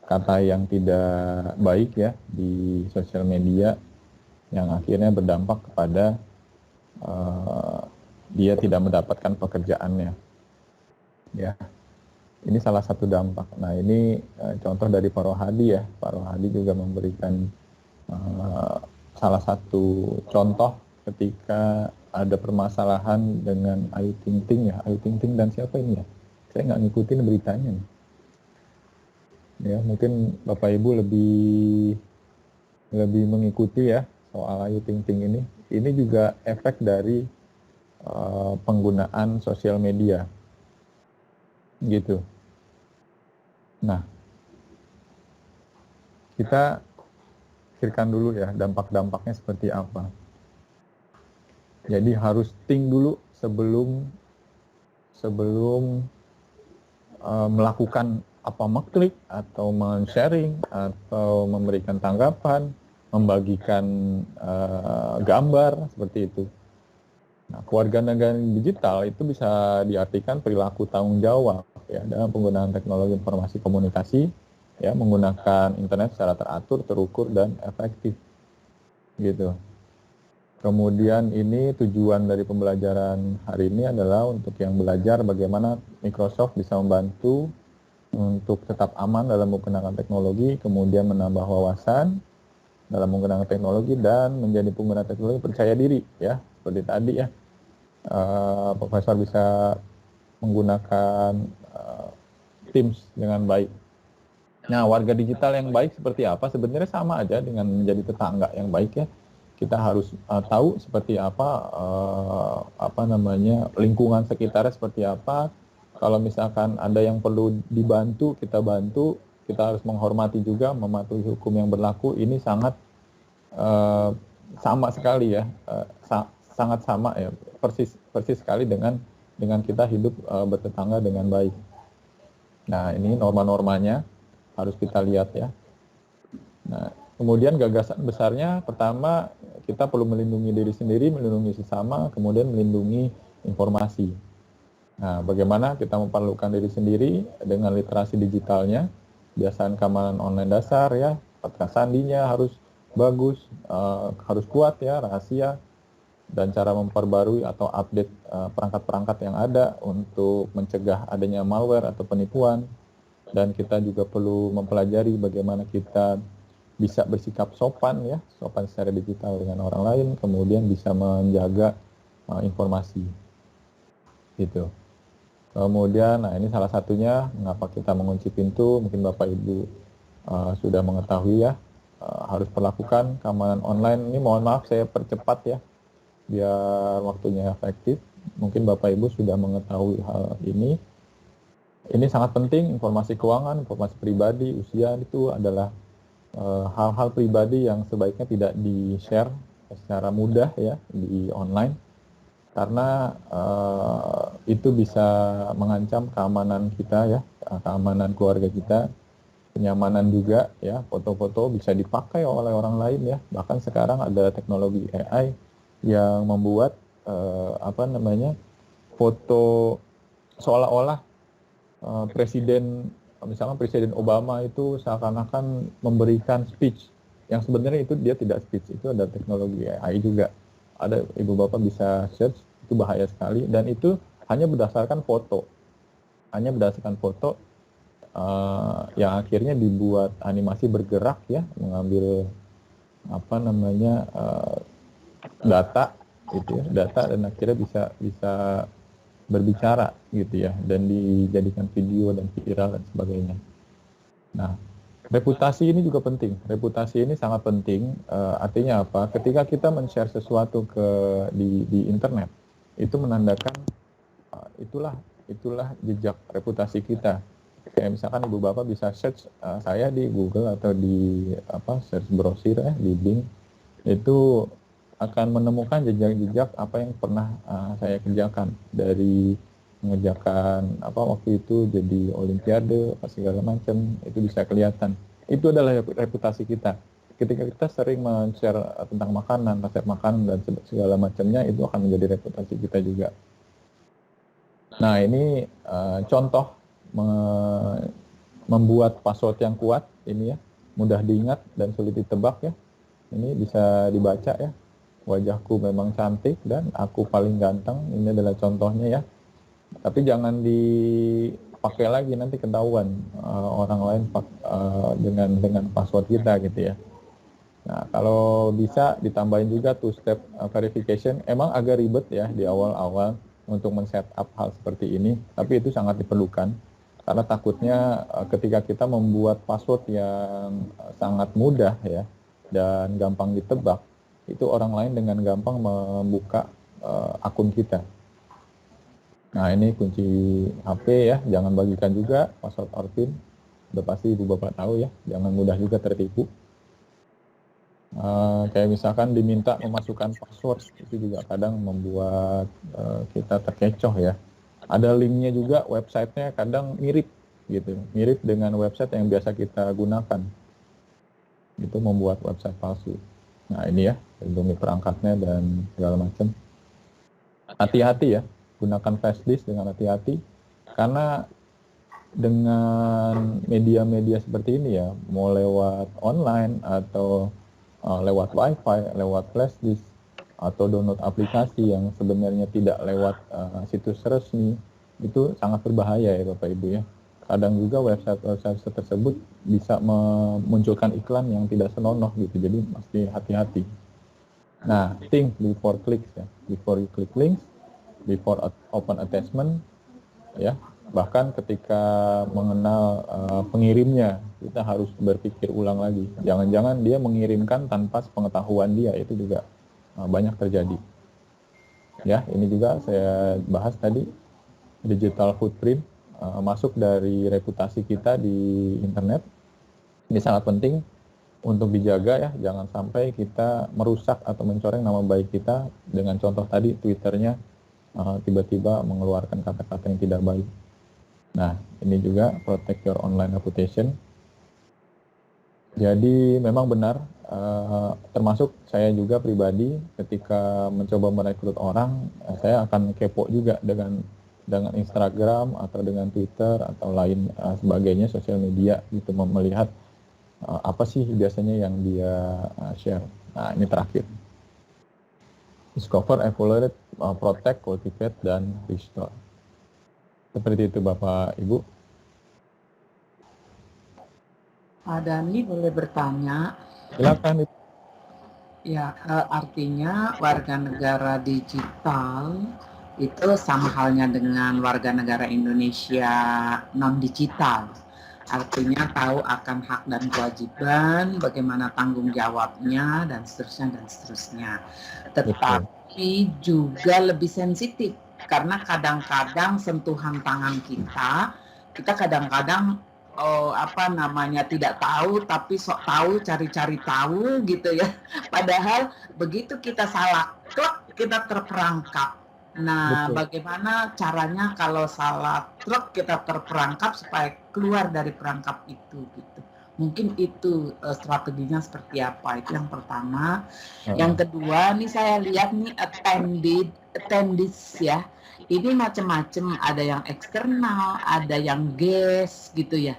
kata yang tidak baik ya di sosial media, yang akhirnya berdampak kepada dia tidak mendapatkan pekerjaannya. Ya, ini salah satu dampak. Nah, ini contoh dari Pak Rohadi ya. Pak Rohadi juga memberikan salah satu contoh ketika ada permasalahan dengan Ayu Ting Ting ya. Ayu Ting Ting dan siapa ini ya? Saya nggak ngikutin beritanya nih. Ya, mungkin Bapak Ibu lebih mengikuti ya soal Ayu Ting Ting ini. Ini juga efek dari penggunaan sosial media gitu. Nah, kita pikirkan dulu ya dampak-dampaknya seperti apa. Jadi harus think dulu sebelum melakukan apa, mengklik atau men-sharing atau memberikan tanggapan, membagikan gambar seperti itu. Nah, kewarganegaraan digital itu bisa diartikan perilaku tanggung jawab ya dalam penggunaan teknologi informasi komunikasi ya, menggunakan internet secara teratur, terukur dan efektif gitu. Kemudian ini tujuan dari pembelajaran hari ini adalah untuk yang belajar bagaimana Microsoft bisa membantu untuk tetap aman dalam menggunakan teknologi, kemudian menambah wawasan dalam menggunakan teknologi dan menjadi pengguna teknologi percaya diri ya, seperti tadi ya. Profesor bisa menggunakan Teams dengan baik. Nah, warga digital yang baik seperti apa? Sebenarnya sama aja dengan menjadi tetangga yang baik ya. Kita harus tahu seperti apa lingkungan sekitarnya seperti apa. Kalau misalkan ada yang perlu dibantu, kita bantu. Kita harus menghormati juga, mematuhi hukum yang berlaku. Ini sangat sama sekali ya, sangat sama ya, persis sekali dengan kita hidup bertetangga dengan baik. Nah, ini norma-normanya harus kita lihat ya. Nah, kemudian gagasan besarnya pertama kita perlu melindungi diri sendiri, melindungi sesama, kemudian melindungi informasi. Nah, bagaimana kita memperlukan diri sendiri dengan literasi digitalnya, kebiasaan keamanan online dasar ya, kata sandinya harus bagus, harus kuat ya, rahasia, dan cara memperbarui atau update perangkat-perangkat yang ada untuk mencegah adanya malware atau penipuan. Dan kita juga perlu mempelajari bagaimana kita bisa bersikap sopan ya, sopan secara digital dengan orang lain, kemudian bisa menjaga informasi gitu. Kemudian, nah ini salah satunya mengapa kita mengunci pintu, mungkin Bapak Ibu sudah mengetahui ya, harus perlakukan keamanan online. Ini mohon maaf saya percepat ya, biar waktunya efektif. Mungkin Bapak Ibu sudah mengetahui hal ini. Ini sangat penting, informasi keuangan, informasi pribadi, usia itu adalah hal-hal pribadi yang sebaiknya tidak di-share secara mudah ya di online, karena itu bisa mengancam keamanan kita ya, keamanan keluarga kita, kenyamanan juga ya. Foto-foto bisa dipakai oleh orang lain ya. Bahkan sekarang ada teknologi AI yang membuat apa namanya, foto seolah-olah presiden, misalkan Presiden Obama itu seakan-akan memberikan speech yang sebenarnya itu dia tidak speech, itu ada teknologi AI juga. Ada, ibu bapak bisa search, itu bahaya sekali, dan itu hanya berdasarkan foto, yang akhirnya dibuat animasi bergerak ya, mengambil apa namanya data gitu ya, data, dan akhirnya bisa berbicara gitu ya, dan dijadikan video dan viral dan sebagainya. Nah, reputasi ini juga penting. Reputasi ini sangat penting. Artinya apa? Ketika kita men-share sesuatu di internet, itu menandakan itulah jejak reputasi kita. Kayak misalkan ibu bapak bisa search saya di Google atau di search browser di Bing, itu akan menemukan jejak-jejak apa yang pernah saya kerjakan, dari mengerjakan waktu itu jadi olimpiade apa segala macam, itu bisa kelihatan. Itu adalah reputasi kita. Ketika kita sering men-share tentang makanan, resep makanan dan segala macamnya, itu akan menjadi reputasi kita juga. Nah, ini contoh membuat password yang kuat ini ya, mudah diingat dan sulit ditebak ya. Ini bisa dibaca ya. Wajahku memang cantik dan aku paling ganteng. Ini adalah contohnya ya. Tapi jangan dipakai lagi, nanti ketahuan orang lain dengan password kita gitu ya. Nah, kalau bisa ditambahin juga two-step verification. Emang agak ribet ya di awal-awal untuk men-setup hal seperti ini, tapi itu sangat diperlukan. Karena takutnya ketika kita membuat password yang sangat mudah ya dan gampang ditebak, itu orang lain dengan gampang membuka akun kita. Nah, ini kunci HP ya, jangan bagikan juga password or PIN. Udah pasti ibu bapak tahu ya, jangan mudah juga tertipu. Kayak misalkan diminta memasukkan password, itu juga kadang membuat kita terkecoh ya. Ada linknya juga, websitenya kadang mirip gitu, mirip dengan website yang biasa kita gunakan. Itu membuat website palsu. Nah, ini ya, lindungi perangkatnya dan segala macam. Hati-hati ya, gunakan flash disk dengan hati-hati, karena dengan media-media seperti ini ya, mau lewat online atau lewat wifi, lewat flash disk, atau download aplikasi yang sebenarnya tidak lewat situs resmi, itu sangat berbahaya ya Bapak Ibu ya. Kadang juga website tersebut bisa memunculkan iklan yang tidak senonoh gitu, jadi mesti hati-hati. Nah, think before clicks ya, before you click links, before open attachment ya. Bahkan ketika mengenal pengirimnya, kita harus berpikir ulang lagi. Jangan-jangan dia mengirimkan tanpa sepengetahuan dia, itu juga banyak terjadi. Ya, ini juga saya bahas tadi, digital footprint, masuk dari reputasi kita di internet. Ini sangat penting untuk dijaga ya, jangan sampai kita merusak atau mencoreng nama baik kita dengan contoh tadi Twitternya tiba-tiba mengeluarkan kata-kata yang tidak baik. Nah, ini juga protect your online reputation. Jadi memang benar, termasuk saya juga pribadi ketika mencoba merekrut orang, saya akan kepo juga dengan Instagram atau dengan Twitter atau lain sebagainya sosial media gitu, melihat apa sih biasanya yang dia share. Nah, ini terakhir. Discover, evaluate, protect, cultivate, dan restore. Seperti itu Bapak Ibu. Pak Dhani boleh bertanya? Silakan. Ya, artinya warga negara digital itu sama halnya dengan warga negara Indonesia non-digital. Artinya tahu akan hak dan kewajiban, bagaimana tanggung jawabnya, dan seterusnya. Tetapi juga lebih sensitif, karena kadang-kadang sentuhan tangan kita kadang-kadang tidak tahu, tapi sok tahu, cari-cari tahu gitu ya. Padahal begitu kita salah klik, kita terperangkap. Nah, betul. Bagaimana caranya kalau salah klik kita terperangkap supaya keluar dari perangkap itu gitu. Mungkin itu strateginya seperti apa, itu yang pertama. Yang kedua nih saya lihat nih attended attendees ya. Ini macam-macam, ada yang eksternal, ada yang guest gitu ya.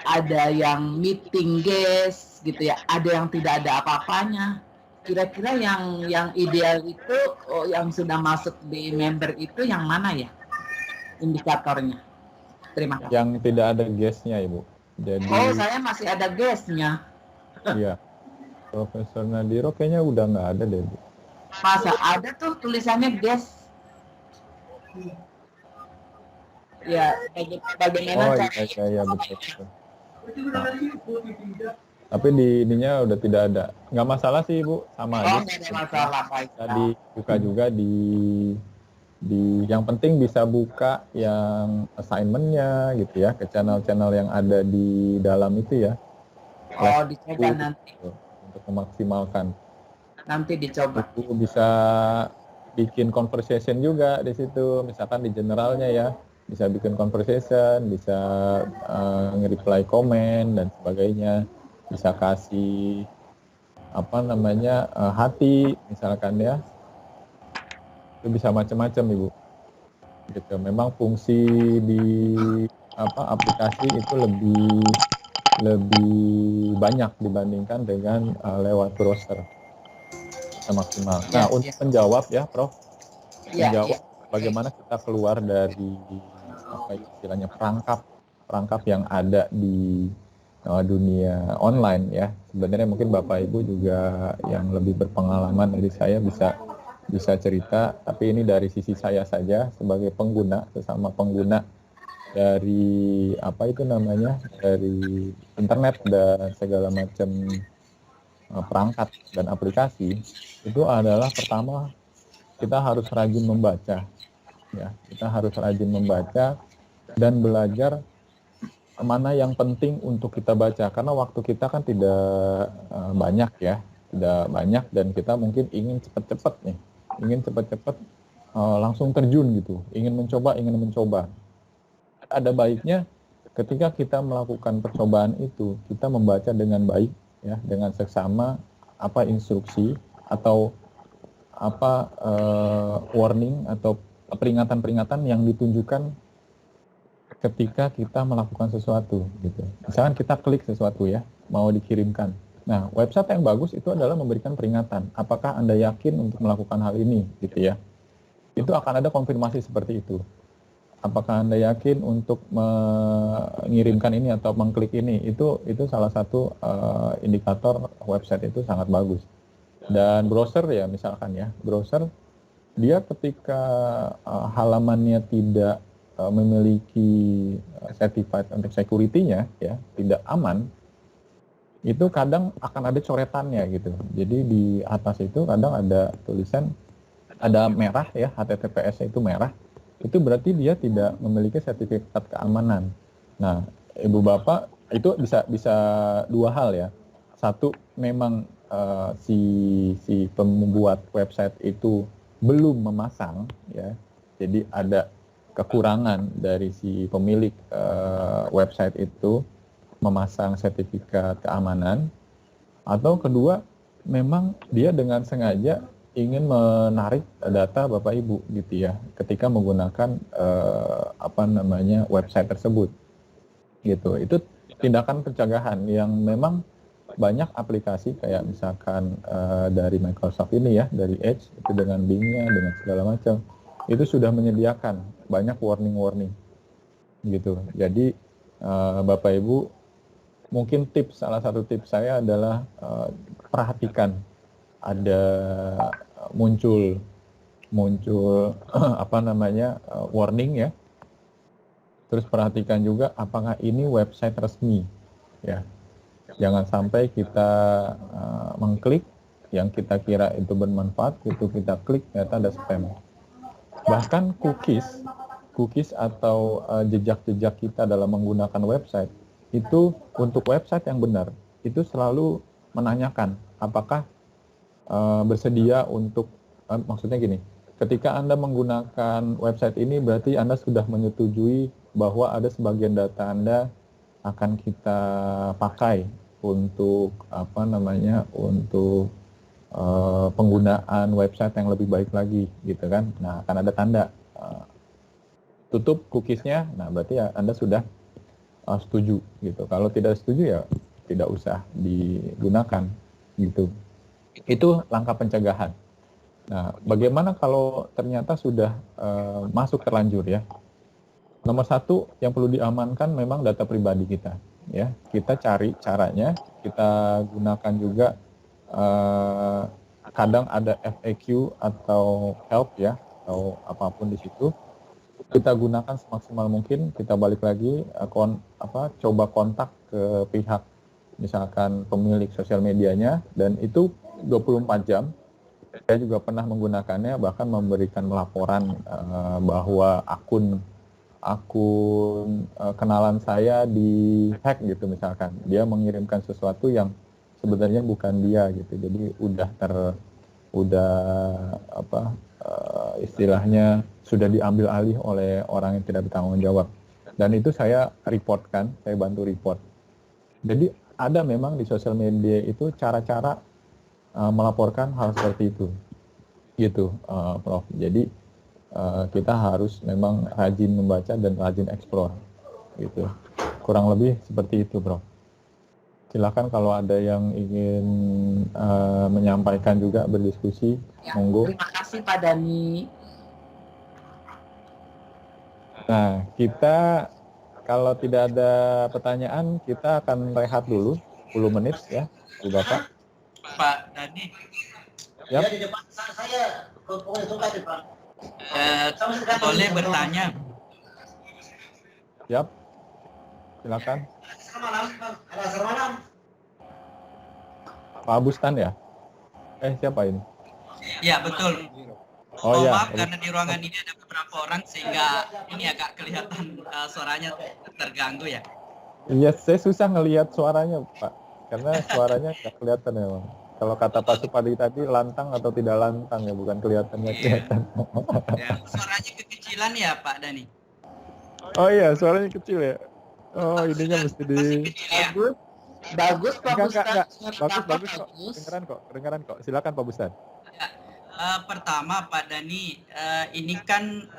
Ada yang meeting guest gitu ya, ada yang tidak ada apa-apanya. Kira-kira yang ideal itu yang sudah masuk di member itu yang mana ya indikatornya? Terima kasih. Yang tidak ada guest-nya, Ibu. Jadi Saya masih ada guest-nya. iya. Profesor Nadiro kayaknya udah nggak ada deh, Bu. Masa ada tuh tulisannya guest? Ya, bagaimana Iya, betul. Nah, tapi di ininya udah tidak ada. Nggak masalah sih, Bu, sama aja. nggak ada masalah, Pak. Tadi buka juga di yang penting bisa buka yang assignment-nya gitu ya, ke channel-channel yang ada di dalam itu ya. Dicoba nanti. Untuk memaksimalkan. Nanti dicoba. Itu bisa bikin conversation juga di situ, misalkan di generalnya ya. Bisa bikin conversation, bisa nge-reply komen dan sebagainya, bisa kasih hati misalkan ya, itu bisa macam-macam Ibu. Gitu. Memang fungsi di aplikasi itu lebih banyak dibandingkan dengan lewat browser. Bisa maksimal. Nah, untuk menjawab ya, Prof. Menjawab bagaimana kita keluar dari istilahnya perangkap yang ada di dunia online ya. Sebenarnya mungkin Bapak Ibu juga yang lebih berpengalaman dari saya bisa cerita, tapi ini dari sisi saya saja sebagai pengguna, sesama pengguna dari dari internet dan segala macam perangkat dan aplikasi. Itu adalah pertama, kita harus rajin membaca. Ya, kita harus rajin membaca dan belajar mana yang penting untuk kita baca, karena waktu kita kan tidak banyak ya, tidak banyak, dan kita mungkin ingin cepat-cepat langsung terjun gitu, ingin mencoba. Ada baiknya ketika kita melakukan percobaan itu, kita membaca dengan baik ya, dengan seksama instruksi atau warning atau peringatan-peringatan yang ditunjukkan ketika kita melakukan sesuatu gitu. Misalkan kita klik sesuatu ya, mau dikirimkan. Nah, website yang bagus itu adalah memberikan peringatan. Apakah Anda yakin untuk melakukan hal ini gitu ya? Itu akan ada konfirmasi seperti itu. Apakah Anda yakin untuk mengirimkan ini atau mengklik ini? Itu salah satu indikator website itu sangat bagus. Dan browser ya, misalkan ya, browser dia ketika halamannya tidak memiliki certified untuk security-nya ya, tidak aman, itu kadang akan ada coretannya gitu. Jadi di atas itu kadang ada tulisan, ada merah ya, HTTPS itu merah, itu berarti dia tidak memiliki sertifikat keamanan. Nah, Ibu Bapak, itu bisa dua hal ya. Satu, memang si pembuat website itu belum memasang ya, jadi ada kekurangan dari si pemilik website itu memasang sertifikat keamanan, atau kedua memang dia dengan sengaja ingin menarik data Bapak Ibu gitu ya ketika menggunakan website tersebut gitu. Itu tindakan pencegahan yang memang banyak aplikasi kayak misalkan dari Microsoft ini ya, dari Edge itu dengan Bing-nya, dengan segala macam, itu sudah menyediakan banyak warning gitu. Jadi Bapak Ibu, mungkin salah satu tips saya adalah perhatikan ada muncul warning ya. Terus perhatikan juga apakah ini website resmi ya. Jangan sampai kita mengklik yang kita kira itu bermanfaat, itu kita klik ternyata ada spam. Bahkan cookies atau jejak-jejak kita dalam menggunakan website, itu untuk website yang benar, itu selalu menanyakan apakah bersedia untuk, maksudnya gini, ketika Anda menggunakan website ini berarti Anda sudah menyetujui bahwa ada sebagian data Anda akan kita pakai untuk untuk penggunaan website yang lebih baik lagi gitu kan. Nah, akan ada tanda tutup cookiesnya. Nah, berarti ya Anda sudah setuju gitu. Kalau tidak setuju ya tidak usah digunakan gitu. Itu langkah pencegahan. Nah, bagaimana kalau ternyata sudah masuk terlanjur ya? Nomor satu yang perlu diamankan memang data pribadi kita ya. Kita cari caranya, kita gunakan juga kadang ada FAQ atau help ya, atau apapun di situ. Kita gunakan semaksimal mungkin, kita balik lagi coba kontak ke pihak misalkan pemilik sosial medianya, dan itu 24 jam. Saya juga pernah menggunakannya, bahkan memberikan laporan bahwa akun kenalan saya di hack gitu misalkan. Dia mengirimkan sesuatu yang sebenarnya bukan dia gitu. Jadi istilahnya sudah diambil alih oleh orang yang tidak bertanggung jawab. Dan itu saya reportkan, saya bantu report. Jadi ada memang di sosial media itu cara-cara melaporkan hal seperti itu. Gitu, Prof. Jadi kita harus memang rajin membaca dan rajin explore gitu. Kurang lebih seperti itu, Bro. Silakan kalau ada yang ingin menyampaikan juga, berdiskusi, Ya, monggo. terima kasih Pak Dhani. Nah, kita kalau tidak ada pertanyaan, kita akan rehat dulu 10 menit ya, Bu Bapak. Pak Dhani. Yap. Di depan saya, pokoknya suka deh, Pak. Boleh bertanya? Yap. Silakan. Selamat malam. Pak Bustan ya? Siapa ini? Ya, betul. Oh ya. Maaf karena di ruangan ini ada beberapa orang sehingga ini agak kelihatan suaranya terganggu ya. Iya, saya susah ngelihat suaranya, Pak. Karena suaranya nggak kelihatan memang. Kalau kata Pak Supadi tadi, lantang atau tidak lantang ya, bukan kelihatannya kelihatan. Ya, suaranya kekecilan ya Pak Dhani? Oh iya, suaranya kecil ya. Oh, ininya mesti di... Bagus Pak Bustan. Bagus kok. Kedengeran kok. Silakan Pak Bustan. Pertama Pak Dhani, ini kan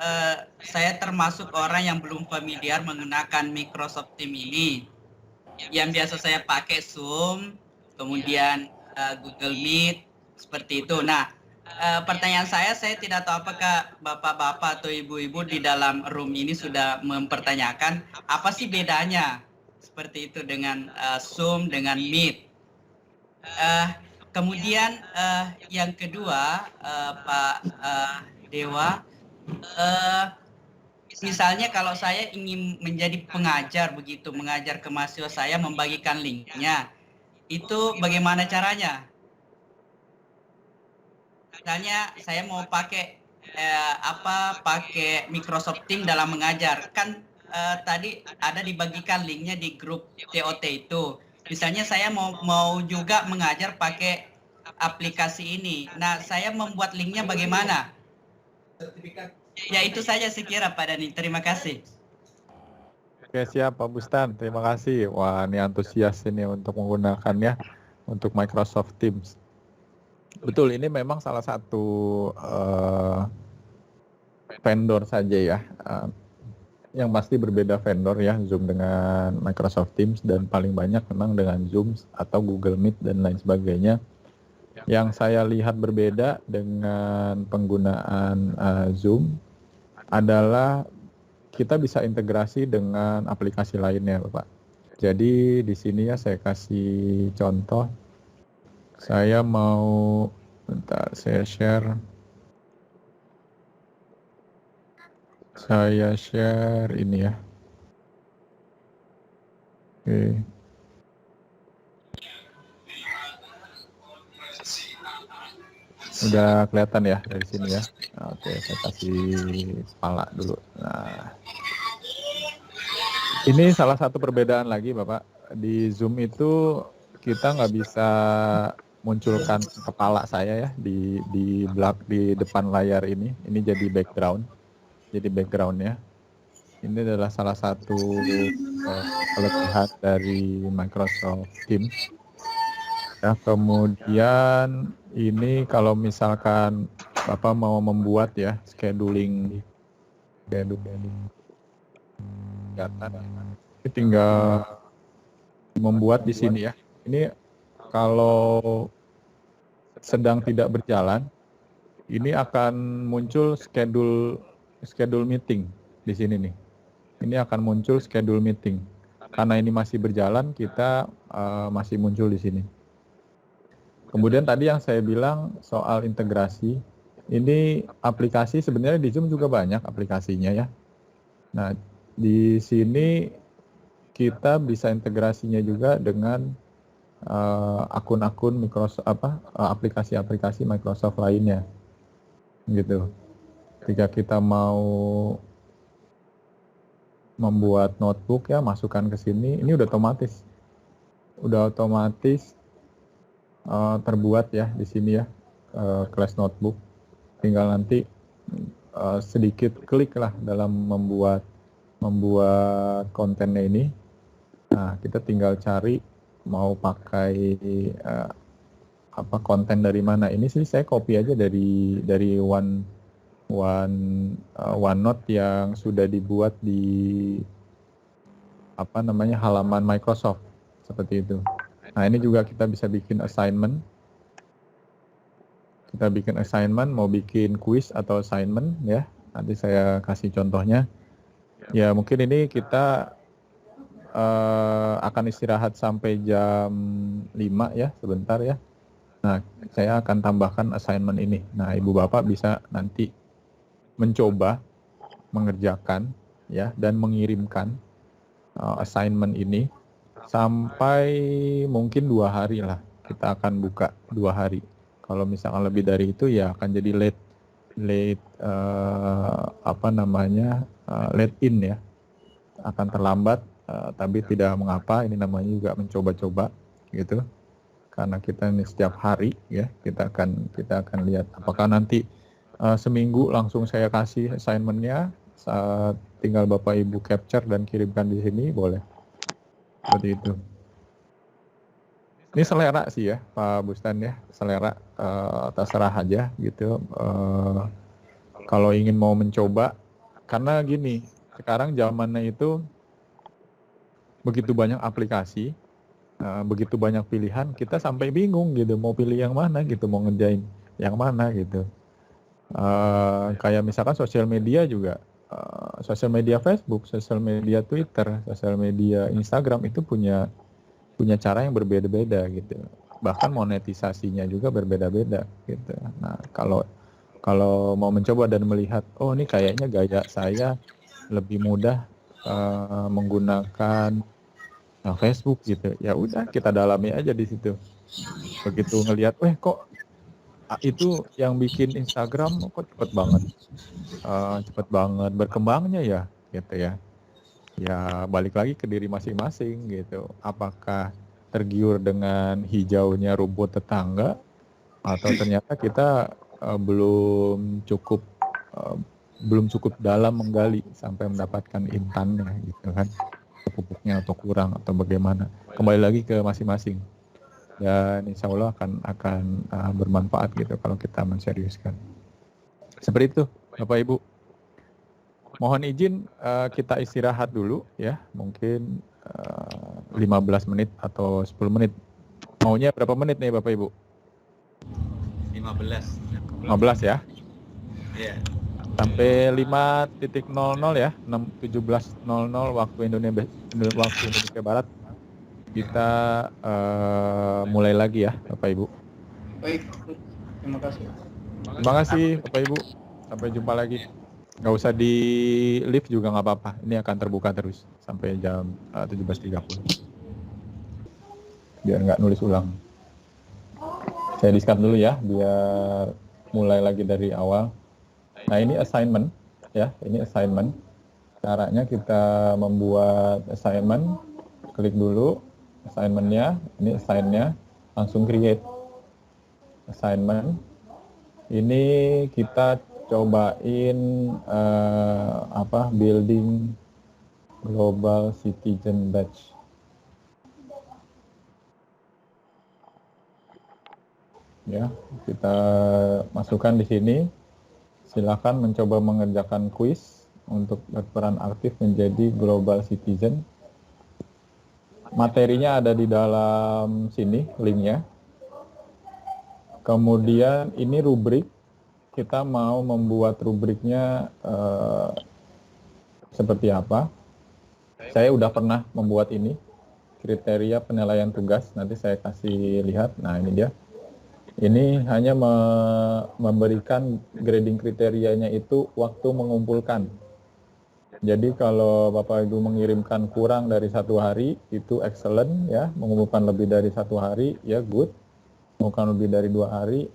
saya termasuk orang yang belum familiar menggunakan Microsoft Teams ini. Yang biasa saya pakai Zoom, kemudian Google Meet, seperti itu. Nah, pertanyaan saya tidak tahu apakah bapak-bapak atau ibu-ibu di dalam room ini sudah mempertanyakan apa sih bedanya seperti itu dengan Zoom, dengan Meet. Kemudian yang kedua, Pak Dewa, misalnya kalau saya ingin menjadi pengajar begitu, mengajar ke mahasiswa saya, membagikan linknya, itu bagaimana caranya? Misalnya saya mau pakai pakai Microsoft Teams dalam mengajar, kan tadi ada dibagikan linknya di grup TOT itu. Misalnya saya mau juga mengajar pakai aplikasi ini. Nah, saya membuat linknya bagaimana? Ya itu saja sekira Pak Dhani. Terima kasih. Oke, siap Pak Bustan. Terima kasih. Wah, ini antusias ini untuk menggunakannya untuk Microsoft Teams. Betul, ini memang salah satu vendor saja ya. Yang pasti berbeda vendor ya, Zoom dengan Microsoft Teams, dan paling banyak memang dengan Zoom atau Google Meet dan lain sebagainya. Yang saya lihat berbeda dengan penggunaan Zoom adalah kita bisa integrasi dengan aplikasi lainnya, Bapak. Jadi di sini ya saya kasih contoh. Saya mau, bentar, saya share. Saya share ini ya. Oke. Udah kelihatan ya dari sini ya. Oke, saya kasih kepala dulu. Nah, ini salah satu perbedaan lagi, Bapak. Di Zoom itu kita nggak bisa munculkan kepala saya ya di depan layar ini. Ini jadi background. Jadi backgroundnya. Ini adalah salah satu kelebihan dari Microsoft Teams. Ya, kemudian ini kalau misalkan Bapak mau membuat ya scheduling kegiatan, ini tinggal membuat di sini ya. Ini kalau sedang tidak berjalan, ini akan muncul schedule meeting di sini nih. Ini akan muncul schedule meeting. Karena ini masih berjalan, kita masih muncul di sini. Kemudian tadi yang saya bilang soal integrasi, ini aplikasi sebenarnya di Zoom juga banyak aplikasinya ya. Nah, di sini kita bisa integrasinya juga dengan akun-akun Microsoft aplikasi-aplikasi Microsoft lainnya. Gitu. Ketika kita mau membuat notebook ya, masukkan ke sini, ini udah otomatis. Terbuat ya di sini ya, Class Notebook. Tinggal nanti sedikit klik lah dalam membuat kontennya ini. Nah, kita tinggal cari mau pakai konten dari mana. Ini sih saya copy aja dari OneNote yang sudah dibuat di halaman Microsoft seperti itu. Nah, ini juga kita bisa bikin assignment. Kita bikin assignment, mau bikin quiz atau assignment ya. Nanti saya kasih contohnya. Ya, mungkin ini kita akan istirahat sampai jam 5 ya, sebentar ya. Nah, saya akan tambahkan assignment ini. Nah, Ibu Bapak bisa nanti mencoba mengerjakan ya dan mengirimkan assignment ini sampai mungkin 2 hari lah. Kita akan buka 2 hari. Kalau misalkan lebih dari itu ya akan jadi late in ya. Akan terlambat, tapi tidak mengapa. Ini namanya juga mencoba-coba gitu. Karena kita ini setiap hari ya, kita akan lihat apakah nanti seminggu langsung saya kasih assignment-nya, tinggal Bapak Ibu capture dan kirimkan di sini, boleh. Seperti itu. Ini selera sih ya, Pak Bustan ya, selera, terserah aja gitu. Kalau ingin mau mencoba, karena gini, sekarang zamannya itu begitu banyak aplikasi, begitu banyak pilihan, kita sampai bingung gitu, mau pilih yang mana gitu, mau ngerjain yang mana gitu. Kayak misalkan sosial media juga, sosial media Facebook, sosial media Twitter, sosial media Instagram itu punya cara yang berbeda-beda gitu. Bahkan monetisasinya juga berbeda-beda gitu. Nah, kalau mau mencoba dan melihat, oh ini kayaknya gaya saya lebih mudah menggunakan Facebook gitu. Ya udah, kita dalami aja di situ. Begitu ngelihat, kok itu yang bikin Instagram kok cepet banget berkembangnya ya gitu ya. Ya balik lagi ke diri masing-masing gitu. Apakah tergiur dengan hijaunya rumput tetangga atau ternyata kita belum cukup dalam menggali sampai mendapatkan intannya gitu kan, pupuknya atau kurang atau bagaimana. Kembali lagi ke masing-masing. Dan insya Allah akan bermanfaat gitu kalau kita menseriuskan. Seperti itu Bapak Ibu. Mohon izin kita istirahat dulu ya, mungkin 15 menit atau 10 menit. Maunya berapa menit nih Bapak Ibu? 15 ya? Iya. Sampai 5.00 ya, 17.00 waktu Indonesia Barat. Kita mulai lagi ya Bapak Ibu. Baik, terima kasih. Terima kasih Bapak Ibu. Sampai jumpa lagi. Nggak usah di live juga nggak apa-apa. Ini akan terbuka terus sampai jam 17.30. Biar nggak nulis ulang. Saya di-start dulu ya, biar mulai lagi dari awal. Nah ini assignment ya, ini assignment. Caranya kita membuat assignment, klik dulu assignment-nya, ini assign-nya, langsung create assignment. Ini kita cobain building global citizen badge. Ya, kita masukkan di sini. Silakan mencoba mengerjakan kuis untuk berperan aktif menjadi global citizen. Materinya ada di dalam sini, linknya. Kemudian ini rubrik. Kita mau membuat rubriknya seperti apa. Saya udah pernah membuat ini. Kriteria penilaian tugas. Nanti saya kasih lihat. Nah, ini dia. Ini hanya memberikan grading kriterianya itu waktu mengumpulkan. Jadi kalau Bapak Ibu mengirimkan kurang dari 1 hari, itu excellent ya. Mengumpulkan lebih dari 1 hari, ya good. Mengumpulkan lebih dari 2 hari,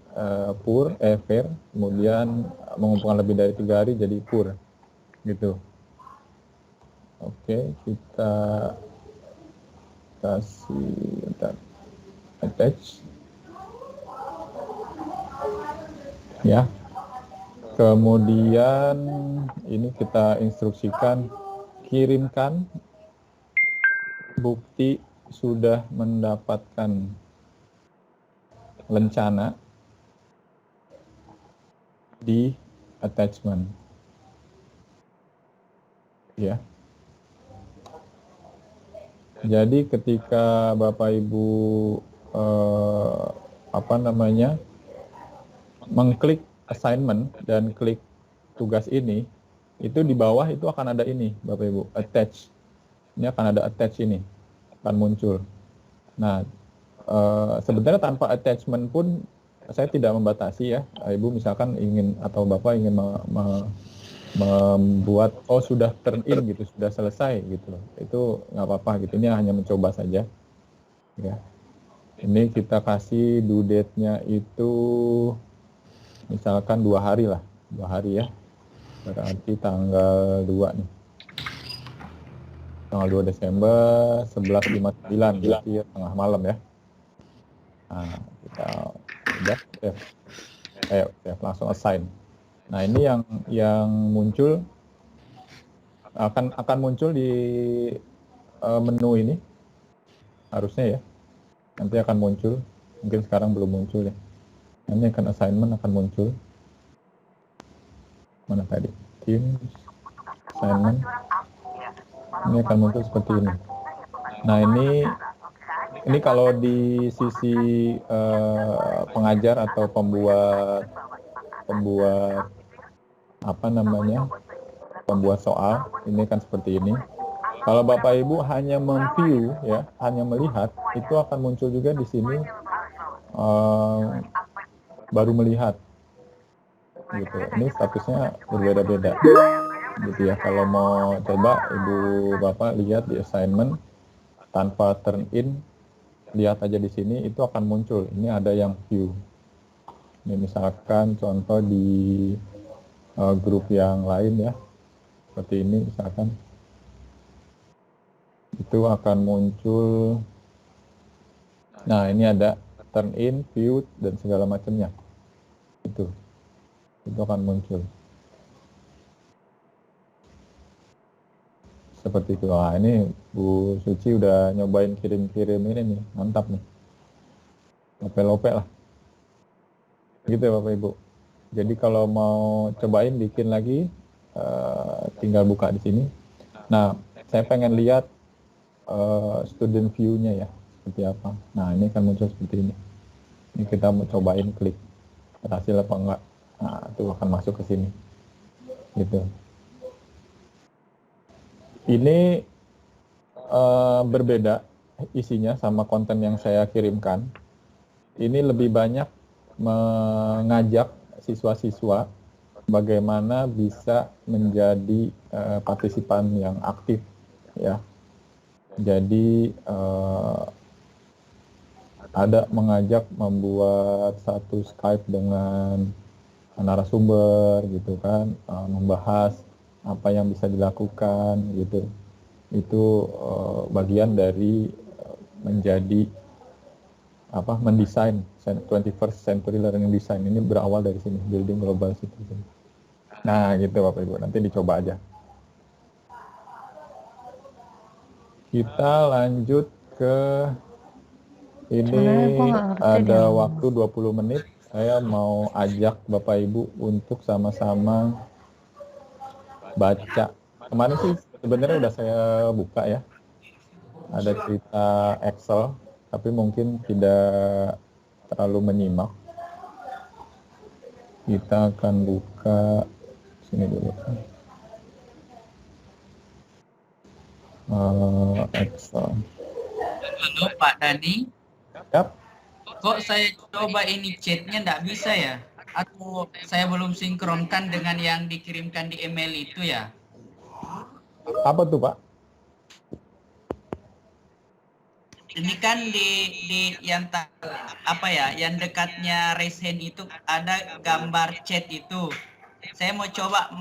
poor, fair. Kemudian mengumpulkan lebih dari 3 hari, jadi poor. Gitu. Oke, kita kasih attach. Ya. Kemudian ini kita instruksikan kirimkan bukti sudah mendapatkan lencana di attachment. Ya. Jadi ketika Bapak Ibu mengklik assignment dan klik tugas ini, itu di bawah itu akan ada ini, Bapak Ibu, attach. Ini akan ada attach ini, akan muncul. Nah, sebenarnya tanpa attachment pun saya tidak membatasi ya. Ibu misalkan ingin atau Bapak ingin membuat, sudah turn in gitu, sudah selesai gitu. Itu nggak apa-apa gitu, ini hanya mencoba saja. Ya. Ini kita kasih due date-nya itu misalkan 2 hari lah, 2 hari ya. Berarti tanggal 2 nih. Tanggal 2 Desember 11.59, berarti ya tengah malam ya. Nah, kita udah save, langsung assign. Nah, ini yang muncul akan muncul di menu ini. Harusnya ya. Nanti akan muncul. Mungkin sekarang belum muncul ya. Ini akan assignment akan muncul. Mana tadi? Teams, assignment. Ini akan muncul seperti ini. Nah, ini kalau di sisi pengajar atau pembuat pembuat soal, ini kan seperti ini. Kalau Bapak Ibu hanya memview ya, hanya melihat, itu akan muncul juga di sini baru melihat gitu. Ini statusnya berbeda-beda gitu ya. Kalau mau coba Ibu Bapak lihat di assignment tanpa turn in, lihat aja di sini, itu akan muncul. Ini ada yang view. Ini misalkan contoh di grup yang lain ya, seperti ini misalkan, itu akan muncul. Nah, ini ada turn in, view, dan segala macamnya. Itu akan muncul. Seperti itu. Wah, ini Bu Suci udah nyobain kirim-kirim ini nih, mantap nih. Lope-lope lah. Gitu ya Bapak Ibu. Jadi kalau mau cobain bikin lagi, tinggal buka di sini. Nah, saya pengen lihat student view-nya ya, seperti apa. Nah, ini akan muncul seperti ini. Ini kita mau cobain klik. Berhasil apa enggak. Nah, itu akan masuk ke sini. Gitu. Ini berbeda isinya sama konten yang saya kirimkan. Ini lebih banyak mengajak siswa-siswa bagaimana bisa menjadi partisipan yang aktif ya. Jadi ada mengajak membuat satu Skype dengan narasumber gitu kan, membahas apa yang bisa dilakukan gitu. Itu bagian dari menjadi mendesain 21st Century Learning Design. Ini berawal dari sini, Building Global Citizen. Nah, gitu Bapak Ibu, nanti dicoba aja. Kita lanjut ke Ini Sebenarnya gua nggak ngerti ada deh. waktu 20 menit. Saya mau ajak Bapak Ibu untuk sama-sama baca. Kemarin sih sebenarnya udah saya buka ya. Ada cerita Excel, tapi mungkin tidak terlalu menyimak. Kita akan buka sini dulu. Excel. Halo Pak Dani, Yap. kok saya coba ini chatnya nggak bisa ya? Atau saya belum sinkronkan dengan yang dikirimkan di email itu ya? Apa tuh Pak? Ini kan di yang apa ya, yang dekatnya raise hand itu ada gambar chat itu. Saya mau coba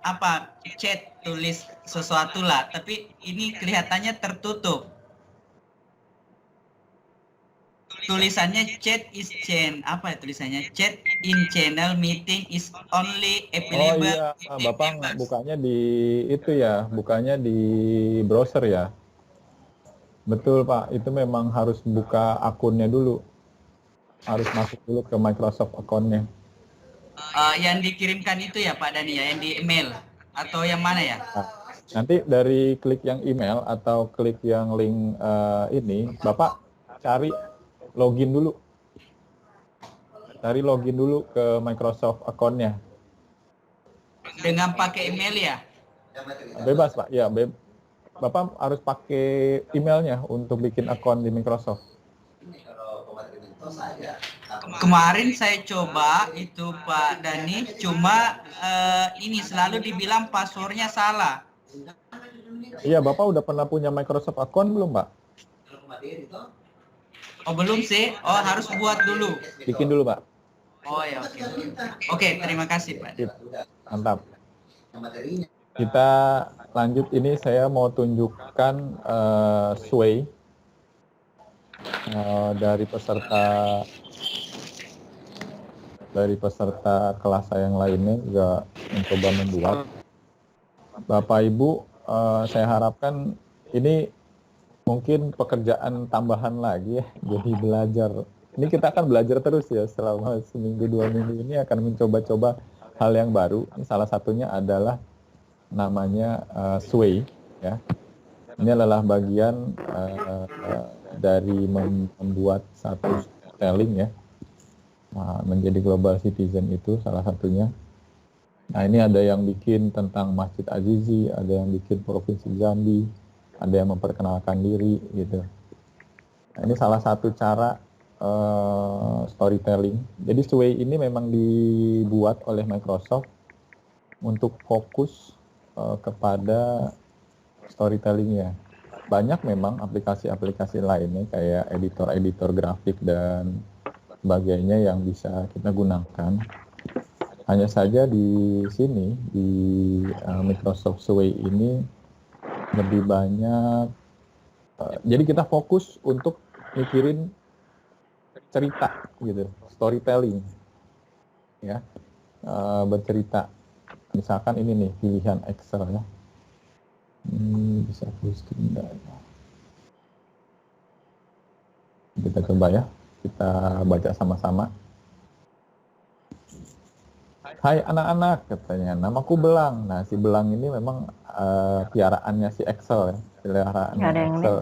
apa chat tulis sesuatu lah, tapi ini kelihatannya tertutup. Tulisannya chat is chain, apa ya tulisannya? Chat in channel meeting is only Oh available. iya, Bapak bukanya di itu ya, bukanya di browser ya. Betul Pak, itu memang harus buka akunnya dulu. Harus masuk dulu ke Microsoft account-nya. Yang dikirimkan itu ya Pak Dani ya, yang di email atau yang mana ya? Nah, nanti dari klik yang email atau klik yang link ini, Bapak cari login dulu. Cari login dulu ke Microsoft account-nya. Dengan pakai email ya? Bebas Pak, ya Bapak harus pakai emailnya untuk bikin akun di Microsoft. Kemarin saya coba itu Pak Dani, cuma ini selalu dibilang passwordnya salah. Iya, Bapak udah pernah punya Microsoft account belum Pak? Oh belum sih, oh harus buat dulu. Bikin dulu Pak. Oh ya oke. Oke, terima kasih Pak. Mantap. Kita lanjut, ini saya mau tunjukkan Sway dari peserta kelas saya yang lainnya juga mencoba membuat. Bapak Ibu, saya harapkan ini mungkin pekerjaan tambahan lagi ya, jadi belajar. Ini kita akan belajar terus ya selama seminggu 2 minggu ini akan mencoba-coba hal yang baru. Ini salah satunya adalah namanya Sway ya. Ini adalah bagian dari membuat satu storytelling ya. Menjadi global citizen itu salah satunya. Nah ini ada yang bikin tentang Masjid Azizi, ada yang bikin Provinsi Jambi, ada yang memperkenalkan diri gitu. Nah, ini salah satu cara storytelling. Jadi Sway ini memang dibuat oleh Microsoft untuk fokus kepada storytellingnya. Banyak memang aplikasi-aplikasi lainnya kayak editor-editor grafik dan sebagainya yang bisa kita gunakan. Hanya saja di sini di Microsoft Sway ini lebih banyak. Jadi kita fokus untuk mikirin cerita gitu, storytelling, ya, bercerita. Misalkan ini nih pilihan Excel ya. Ini bisa full screen enggak ya? Kita coba ya, kita baca sama-sama. Hai anak-anak, katanya, namaku Belang. Nah, si Belang ini memang piaraannya si Excel ya, peliharaannya Excel.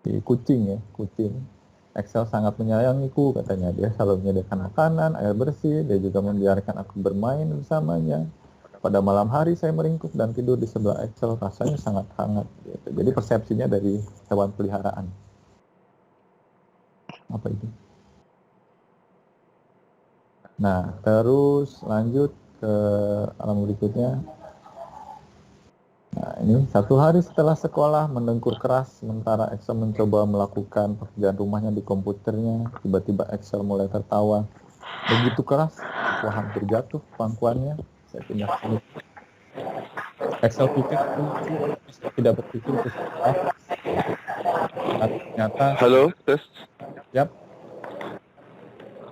Si kucing ya, kucing. Excel sangat menyayangiku, katanya. Dia selalu menyediakan makanan, air bersih, dia juga membiarkan aku bermain bersamanya. Pada malam hari saya meringkuk dan tidur di sebelah Excel, rasanya sangat hangat. Gitu. Jadi persepsinya dari hewan peliharaan. Apa itu? Nah, terus lanjut ke alam berikutnya. Nah, ini satu hari setelah sekolah mendengkur keras, sementara Excel mencoba melakukan pekerjaan rumahnya di komputernya. Tiba-tiba Excel mulai tertawa. Begitu keras, aku hampir jatuh pangkuannya. Saya pindah ke sini. Excel pikir tidak berpikir ke sana. Ternyata. Halo, tes. Yap.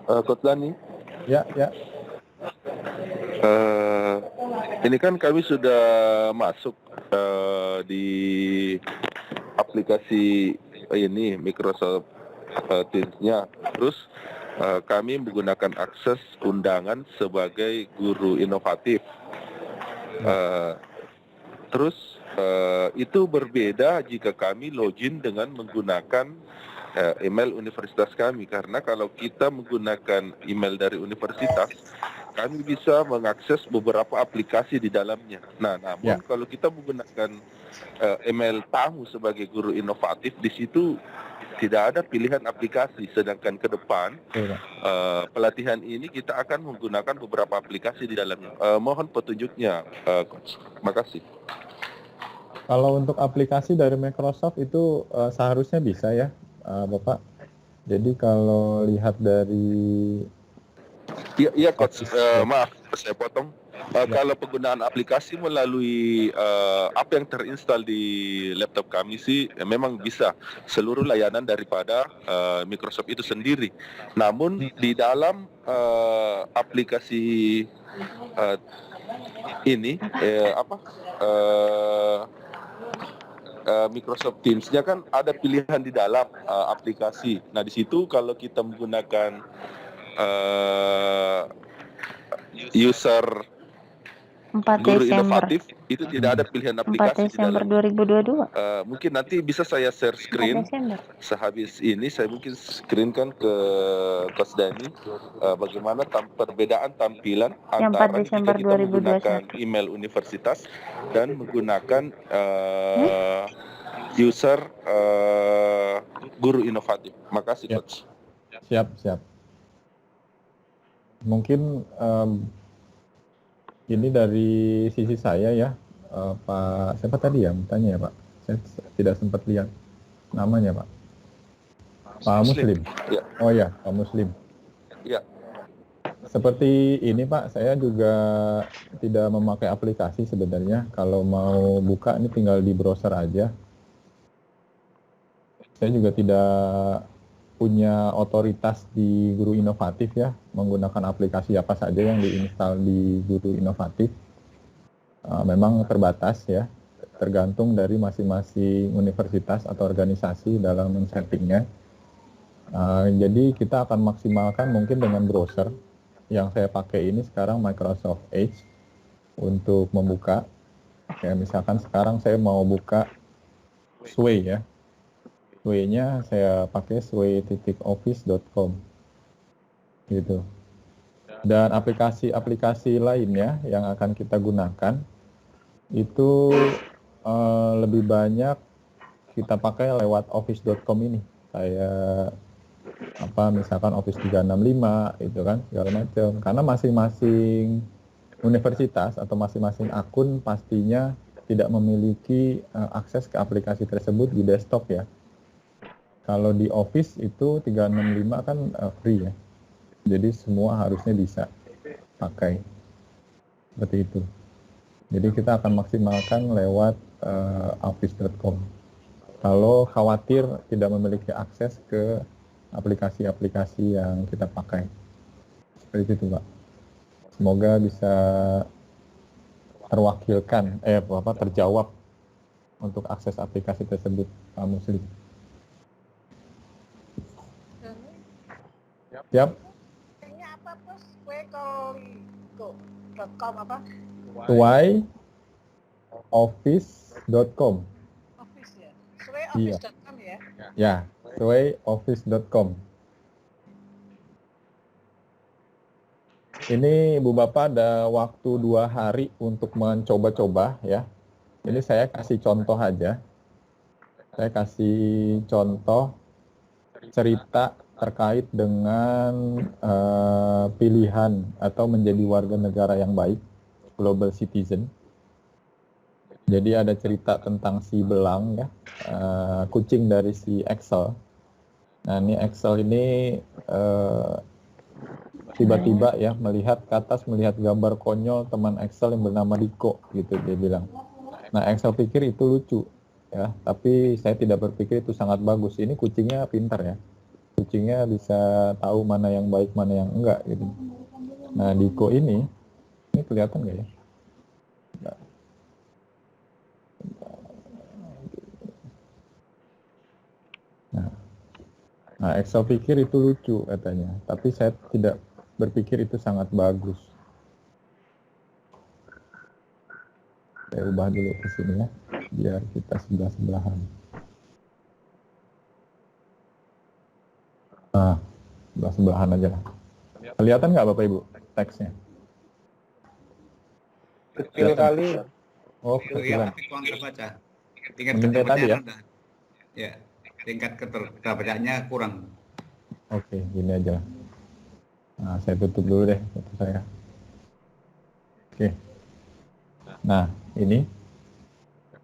Coach Dani. Ya. Ini kan kami sudah masuk di aplikasi ini Microsoft Teams-nya. Terus kami menggunakan akses undangan sebagai guru inovatif. Terus itu berbeda jika kami login dengan menggunakan email universitas kami, karena kalau kita menggunakan email dari universitas, kami bisa mengakses beberapa aplikasi di dalamnya. Nah, namun kalau kita menggunakan email tamu sebagai guru inovatif, di situ tidak ada pilihan aplikasi, sedangkan ke depan pelatihan ini kita akan menggunakan beberapa aplikasi di dalamnya. Mohon petunjuknya, Coach. Makasih. Kalau untuk aplikasi dari Microsoft itu seharusnya bisa ya, Bapak. Jadi kalau lihat dari... Iya, Coach. Maaf, saya potong. Kalau penggunaan aplikasi melalui apa yang terinstall di laptop kami sih memang bisa seluruh layanan daripada Microsoft itu sendiri. Namun di dalam aplikasi ini Microsoft Teams-nya kan ada pilihan di dalam aplikasi. Nah, di situ kalau kita menggunakan user 4 guru Desember. inovatif, itu tidak ada pilihan aplikasi 4 Desember di dalam. 2022. Mungkin nanti bisa saya share screen 4 Desember. sehabis ini, saya mungkin screenkan ke Coach Dani bagaimana perbedaan tampilan antara jika kita menggunakan email universitas dan menggunakan user guru inovatif. Makasih, Coach. Siap. Mungkin ini dari sisi saya ya, Pak, siapa tadi ya bertanya ya Pak? Saya tidak sempat lihat namanya Pak. Pak Muslim. Ya. Oh ya, Pak Muslim. Ya. Seperti ini Pak, saya juga tidak memakai aplikasi sebenarnya. Kalau mau buka ini tinggal di browser aja. Saya juga tidak punya otoritas di Guru Inovatif ya, menggunakan aplikasi apa saja yang diinstal di Guru Inovatif. Memang terbatas ya, tergantung dari masing-masing universitas atau organisasi dalam men-settingnya. Jadi kita akan maksimalkan mungkin dengan browser. Yang saya pakai ini sekarang Microsoft Edge untuk membuka. Ya, misalkan sekarang saya mau buka Sway ya. Sway-nya saya pakai sway.office.com gitu. Dan aplikasi-aplikasi lainnya yang akan kita gunakan itu lebih banyak kita pakai lewat office.com ini. Kayak misalkan Office 365 itu kan segala macam. Karena masing-masing universitas atau masing-masing akun pastinya tidak memiliki akses ke aplikasi tersebut di desktop ya. Kalau di Office itu 365 kan free ya. Jadi semua harusnya bisa pakai. Seperti itu. Jadi kita akan maksimalkan lewat office.com. Kalau khawatir tidak memiliki akses ke aplikasi-aplikasi yang kita pakai. Seperti itu Pak. Semoga bisa terwakilkan, terjawab untuk akses aplikasi tersebut Pak Muslim. Siap. Ini apa Bos? Sway.com apa? Swayoffice.com. Office ya. Swayoffice.com ya. Ya, swayoffice.com. Ini Bu Bapak ada waktu 2 hari untuk mencoba-coba ya. Ini saya kasih contoh aja. Saya kasih contoh cerita terkait dengan pilihan atau menjadi warga negara yang baik, global citizen. Jadi ada cerita tentang si belang ya, kucing dari si Excel. Nah ini Excel ini tiba-tiba ya melihat ke atas, melihat gambar konyol teman Excel yang bernama Diko gitu dia bilang. Nah Excel pikir itu lucu ya, tapi saya tidak berpikir itu sangat bagus. Ini kucingnya pintar ya. Kucingnya bisa tahu mana yang baik, mana yang enggak gitu. Nah, Diko ini kelihatan nggak ya? Nah, Excel pikir itu lucu katanya, tapi saya tidak berpikir itu sangat bagus. Saya ubah dulu ke sini ya, biar kita sebelah-sebelahan. Nah, sebelah-sebelahan aja lah. Kelihatan nggak Bapak Ibu teksnya? Kecil kali. Oh, Iya, kecilan. tapi kurang terbaca. Tingkat Mungkin kayak tadi ya? keterbacaannya rendah. Ya, tingkat keterbacaannya kurang. Oke, gini aja lah. Nah, saya tutup dulu deh foto saya. Oke. Nah, ini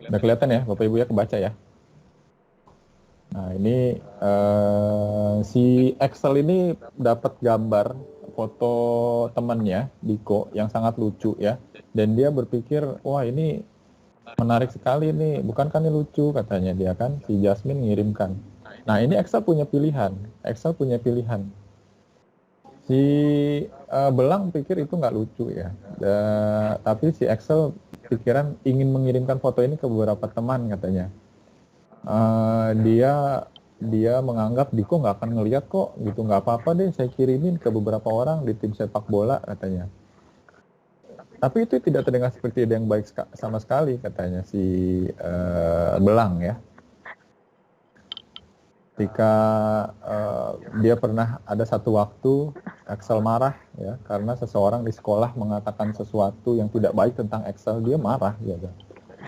udah kelihatan ya, Bapak Ibu ya, kebaca ya. Nah, ini si Excel ini dapat gambar foto temannya, Diko, yang sangat lucu ya. Dan dia berpikir, wah ini menarik sekali nih, bukankah ini lucu katanya dia kan, si Jasmine ngirimkan. Nah, ini Excel punya pilihan. Si Belang pikir itu nggak lucu ya. Tapi si Excel pikiran ingin mengirimkan foto ini ke beberapa teman katanya. Dia menganggap Diko nggak akan ngelihat kok gitu, nggak apa-apa deh saya kirimin ke beberapa orang di tim sepak bola katanya. Tapi itu tidak terdengar seperti ide yang baik sama sekali katanya si Belang ya. Ketika dia pernah ada satu waktu Excel marah ya karena seseorang di sekolah mengatakan sesuatu yang tidak baik tentang Excel, dia marah ya.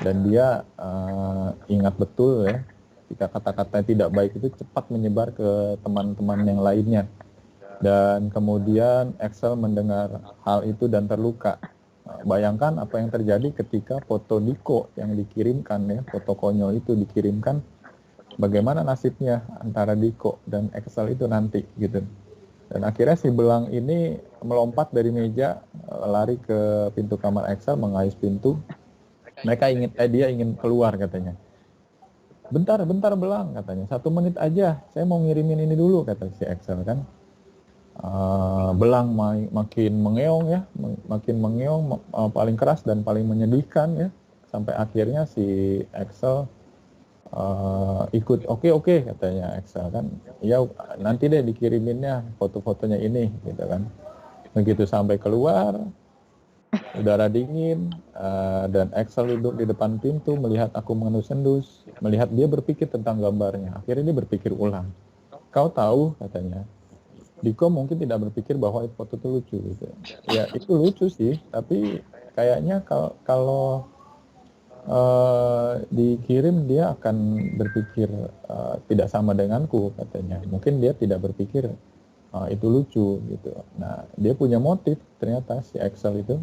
Dan dia ingat betul ya, jika kata-kata yang tidak baik itu cepat menyebar ke teman-teman yang lainnya. Dan kemudian Excel mendengar hal itu dan terluka. Bayangkan apa yang terjadi ketika foto Diko yang dikirimkan ya, foto konyol itu dikirimkan, bagaimana nasibnya antara Diko dan Excel itu nanti gitu. Dan akhirnya si Belang ini melompat dari meja, lari ke pintu kamar Excel, mengayuh pintu. Dia ingin keluar katanya. Bentar Belang katanya, 1 menit aja, saya mau ngirimin ini dulu kata si Excel kan. Belang makin mengeong paling keras dan paling menyedihkan ya, sampai akhirnya si Excel ikut oke katanya Excel kan, ya nanti deh dikiriminnya foto-fotonya ini gitu kan. Begitu sampai keluar, udara dingin, dan Excel duduk di depan pintu melihat aku mengendus-endus, melihat dia berpikir tentang gambarnya. Akhirnya dia berpikir ulang. Kau tahu katanya, Diko mungkin tidak berpikir bahwa foto itu lucu gitu. Ya itu lucu sih, tapi kayaknya kalau dikirim dia akan berpikir tidak sama denganku katanya. Mungkin dia tidak berpikir itu lucu gitu. Nah, dia punya motif ternyata si Excel itu.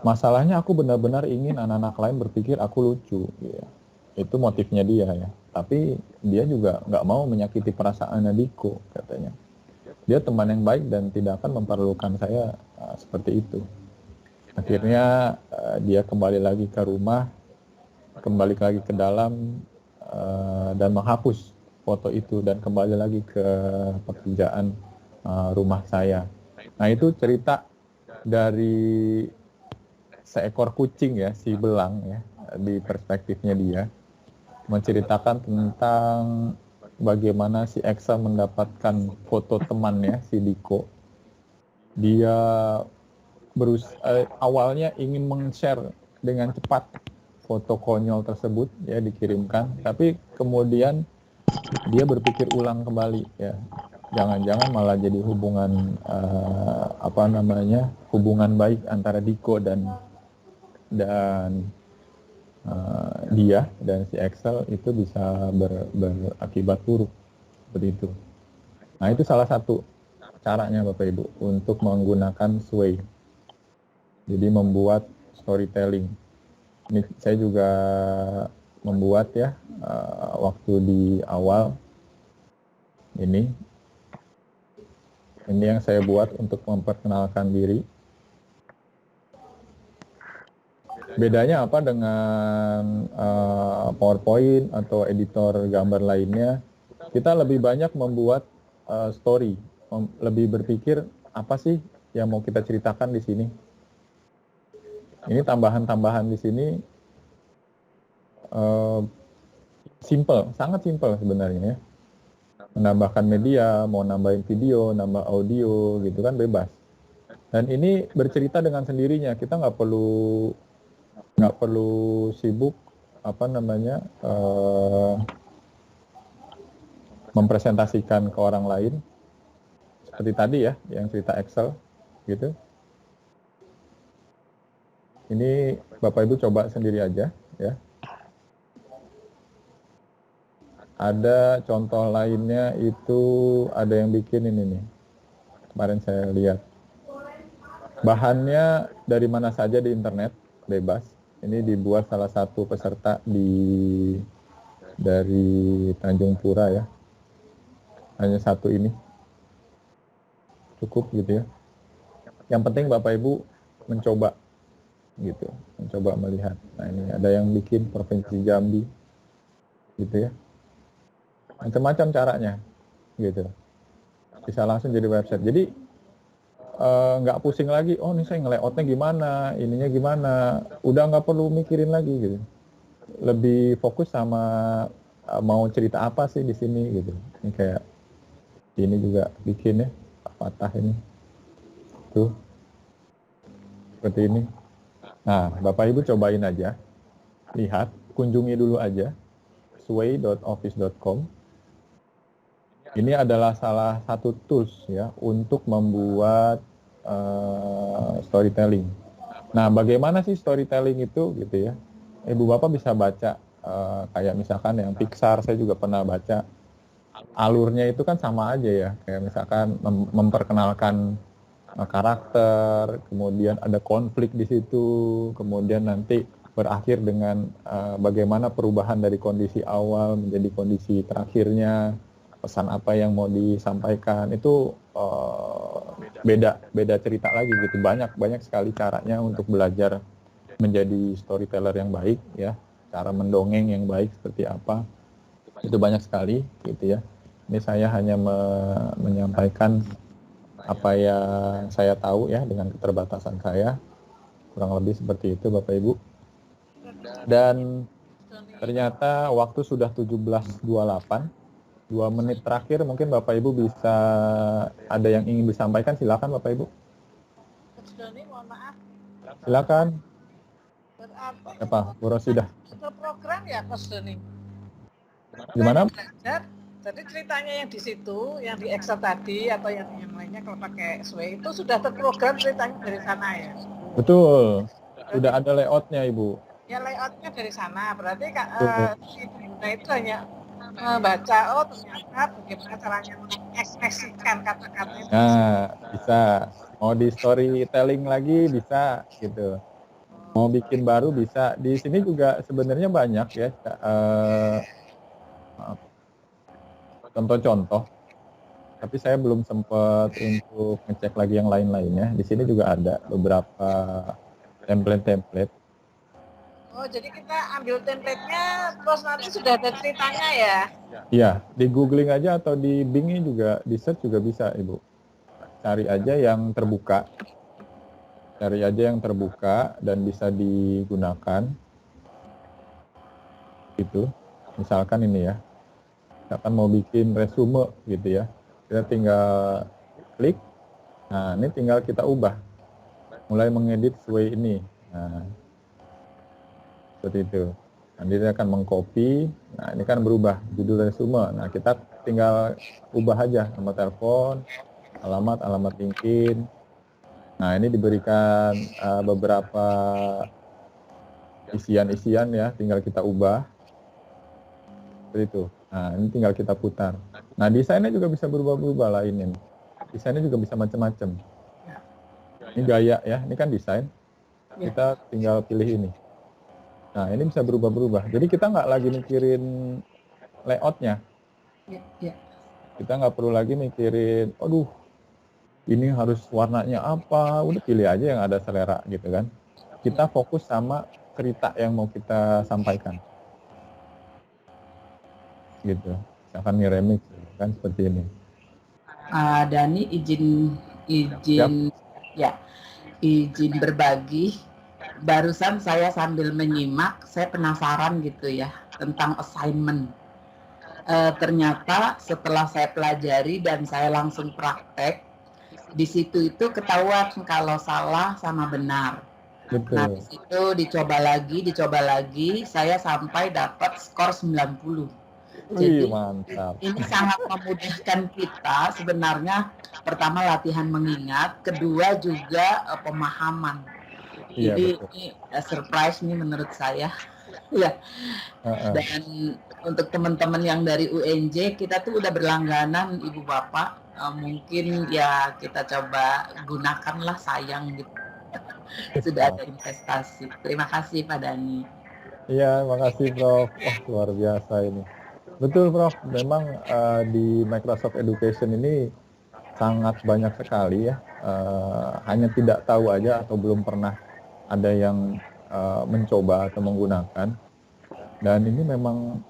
Masalahnya aku benar-benar ingin anak-anak lain berpikir aku lucu gitu. Itu motifnya dia ya. Tapi dia juga nggak mau menyakiti perasaan Diko katanya. Dia teman yang baik dan tidak akan memperlukan saya seperti itu. Akhirnya dia kembali lagi ke rumah, kembali lagi ke dalam dan menghapus foto itu dan kembali lagi ke pekerjaan rumah saya. Nah itu cerita dari seekor kucing ya, si Belang ya, di perspektifnya dia. Menceritakan tentang bagaimana si Excel mendapatkan foto temannya, si Diko. Dia awalnya ingin meng-share dengan cepat foto konyol tersebut, ya dikirimkan. Tapi kemudian dia berpikir ulang kembali, ya. Jangan-jangan malah jadi hubungan hubungan baik antara Diko dan dia dan si Excel itu bisa berakibat buruk seperti itu. Nah itu salah satu caranya Bapak Ibu untuk menggunakan Sway. Jadi membuat storytelling. Ini saya juga membuat ya waktu di awal ini yang saya buat untuk memperkenalkan diri. Bedanya apa dengan PowerPoint atau editor gambar lainnya? Kita lebih banyak membuat story, lebih berpikir apa sih yang mau kita ceritakan di sini. Ini tambahan-tambahan di sini Simple, sangat simple sebenarnya ya. Menambahkan media, mau nambahin video, nambah audio gitu kan bebas. Dan ini bercerita dengan sendirinya, kita nggak perlu sibuk mempresentasikan ke orang lain seperti tadi ya, yang cerita Excel gitu. Ini Bapak Ibu coba sendiri aja ya. Ada contoh lainnya itu ada yang bikin ini nih. Kemarin saya lihat. Bahannya dari mana saja di internet, bebas. Ini dibuat salah satu peserta dari Tanjung Pura ya. Hanya satu ini. Cukup gitu ya. Yang penting Bapak Ibu mencoba gitu, mencoba melihat. Nah, ini ada yang bikin Provinsi Jambi gitu ya. Macam-macam caranya gitu. Bisa langsung jadi website. Jadi nggak pusing lagi, oh ini saya nge-layoutnya gimana, ininya gimana, udah nggak perlu mikirin lagi gitu. Lebih fokus sama mau cerita apa sih di sini gitu. Ini kayak ini juga bikin ya, patah ini tuh seperti ini. Nah, Bapak Ibu cobain aja, lihat, kunjungi dulu aja sway.office.com. Ini adalah salah satu tools ya untuk membuat storytelling. Nah, bagaimana sih storytelling itu gitu ya? Ibu Bapak bisa baca kayak misalkan yang Pixar, saya juga pernah baca. Alurnya itu kan sama aja ya, kayak misalkan memperkenalkan karakter, kemudian ada konflik di situ, kemudian nanti berakhir dengan bagaimana perubahan dari kondisi awal menjadi kondisi terakhirnya. Pesan apa yang mau disampaikan itu beda cerita lagi gitu. Banyak sekali caranya untuk belajar menjadi storyteller yang baik ya, cara mendongeng yang baik seperti apa, itu banyak sekali gitu ya. Ini saya hanya menyampaikan apa yang saya tahu ya dengan keterbatasan saya, kurang lebih seperti itu Bapak Ibu. Dan ternyata waktu sudah 17.28. 2 menit terakhir mungkin Bapak Ibu bisa ada yang ingin disampaikan, silakan Bapak Ibu. Coach Doni, mohon maaf. Silakan. Berarti Apa, Bu Rosidah? itu program ya Coach Doni. Gimana? Belajar, jadi ceritanya yang di situ, yang di Excel tadi atau yang lainnya kalau pakai Sway itu sudah terprogram ceritanya dari sana ya. Betul. Sudah ada layoutnya Ibu. Ya layoutnya dari sana, berarti si pengguna itu hanya membaca, oh ternyata bagaimana caranya mengekspresikan kata-kata itu. Nah, bisa. Mau di storytelling lagi bisa gitu. Mau bikin baru bisa. Di sini juga sebenarnya banyak ya contoh-contoh. Tapi saya belum sempat untuk ngecek lagi yang lain-lainnya. Di sini juga ada beberapa template-template. Oh, jadi kita ambil template-nya, terus nanti sudah ada ceritanya ya? Iya, di googling aja atau di Bing juga, di search juga bisa, Ibu. Cari aja yang terbuka. Cari aja yang terbuka dan bisa digunakan. Gitu. Misalkan ini ya. Misalkan mau bikin resume gitu ya. Kita tinggal klik. Nah, ini tinggal kita ubah. Mulai mengedit Sway ini. Nah, seperti itu. Nanti dia akan mengcopy. Nah, ini kan berubah judul resume. Nah, kita tinggal ubah aja nomor telepon, alamat LinkedIn. Nah, ini diberikan beberapa isian-isian ya, tinggal kita ubah. Seperti itu. Nah, ini tinggal kita putar. Nah, desainnya juga bisa berubah-ubah lah ini. Desainnya juga bisa macam-macam. Ini gaya ya, ini kan desain. Kita tinggal pilih ini. Nah, ini bisa berubah-berubah. Jadi kita nggak lagi mikirin layoutnya. Kita nggak perlu lagi mikirin, aduh, ini harus warnanya apa. Udah pilih aja yang ada selera gitu kan. Kita fokus sama cerita yang mau kita sampaikan. Gitu. Misalkan nge-remix kan seperti ini. Dani izin berbagi. Barusan saya sambil menyimak, saya penasaran gitu ya. tentang assignment. Ternyata setelah saya pelajari dan saya langsung praktek, di situ itu ketahuan kalau salah sama benar. Nah, di situ dicoba lagi, saya sampai dapat skor 90. Jadi mantap. ini sangat memudahkan kita sebenarnya. Pertama latihan mengingat, kedua juga pemahaman. Iya, Jadi betul. ini surprise nih menurut saya. Ya. Dan untuk teman-teman yang dari UNJ, kita tuh udah berlangganan Ibu Bapak. Mungkin ya kita coba gunakanlah, sayang gitu. Sudah ada investasi. Terima kasih Pak Dani. Iya, makasih Prof. Wah, luar biasa ini. Betul Prof, memang di Microsoft Education ini sangat banyak sekali ya. Hanya tidak tahu aja atau belum pernah ada yang mencoba atau menggunakan. Dan ini memang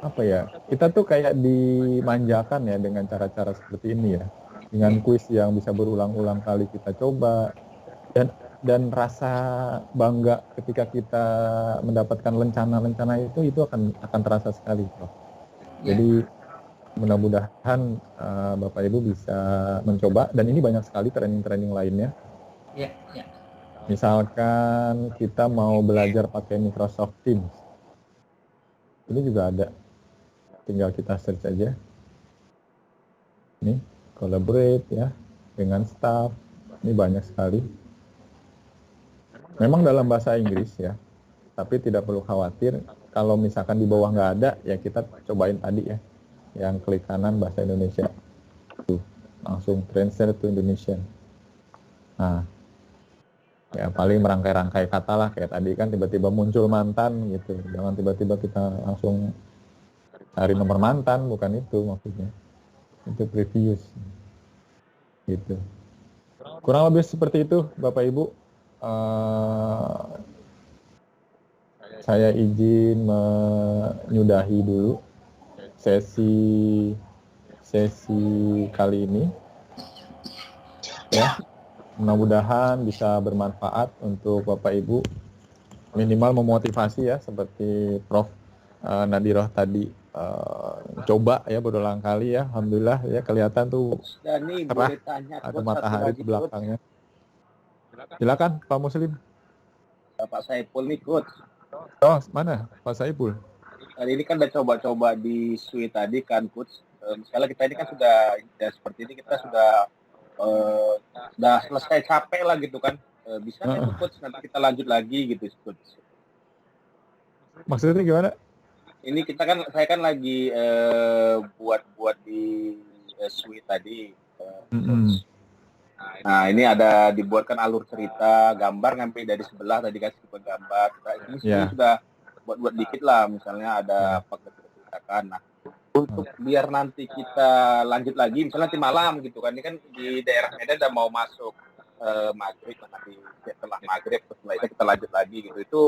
apa ya, kita tuh kayak dimanjakan ya dengan cara-cara seperti ini ya. Dengan kuis yang bisa berulang-ulang kali kita coba. Dan rasa bangga ketika kita mendapatkan lencana-lencana itu akan terasa sekali Prof. Jadi mudah-mudahan Bapak Ibu bisa mencoba, dan ini banyak sekali training-training lainnya. Misalkan kita mau belajar pakai Microsoft Teams, ini juga ada, tinggal kita search aja. Ini collaborate ya dengan staff, ini banyak sekali. Memang dalam bahasa Inggris ya, tapi tidak perlu khawatir. Kalau misalkan di bawah nggak ada, ya kita cobain tadi ya, yang klik kanan bahasa Indonesia. Tuh, langsung translate to Indonesian. Nah, ya paling merangkai-rangkai kata lah, kayak tadi kan tiba-tiba muncul mantan gitu. Jangan tiba-tiba kita langsung cari nomor mantan, bukan itu maksudnya. Itu previous. Gitu. Kurang lebih seperti itu, Bapak Ibu. Saya izin menyudahi dulu sesi kali ini ya. Mudah-mudahan bisa bermanfaat untuk Bapak Ibu, minimal memotivasi ya, seperti Prof Nadiroh tadi coba ya berulang kali ya. Alhamdulillah ya, kelihatan tuh Dani, cerah, boleh tanya ada Coach, matahari satu di lagi, belakangnya. Silakan Pak Muslim. Pak Saiful nih Coach. Oh, mana Pak Saiful? Hari ini kan udah coba-coba di suite tadi kan Coach. Misalnya kita ini kan sudah ya seperti ini, kita sudah selesai capek lah gitu kan. Bisa nggak tuh Coach nanti kita lanjut lagi gitu Coach? Maksudnya gimana? Ini saya kan lagi buat di suite tadi. Nah ini ada dibuatkan alur cerita, gambar ngambil dari sebelah tadi kasih buat gambar. Nah, ini sudah buat dikit lah, misalnya ada apa ceritakan. Nah untuk biar nanti kita lanjut lagi, misalnya nanti malam gitu kan, ini kan di daerah Medan udah mau masuk maghrib, nanti setelah maghrib setelah itu kita lanjut lagi gitu. Itu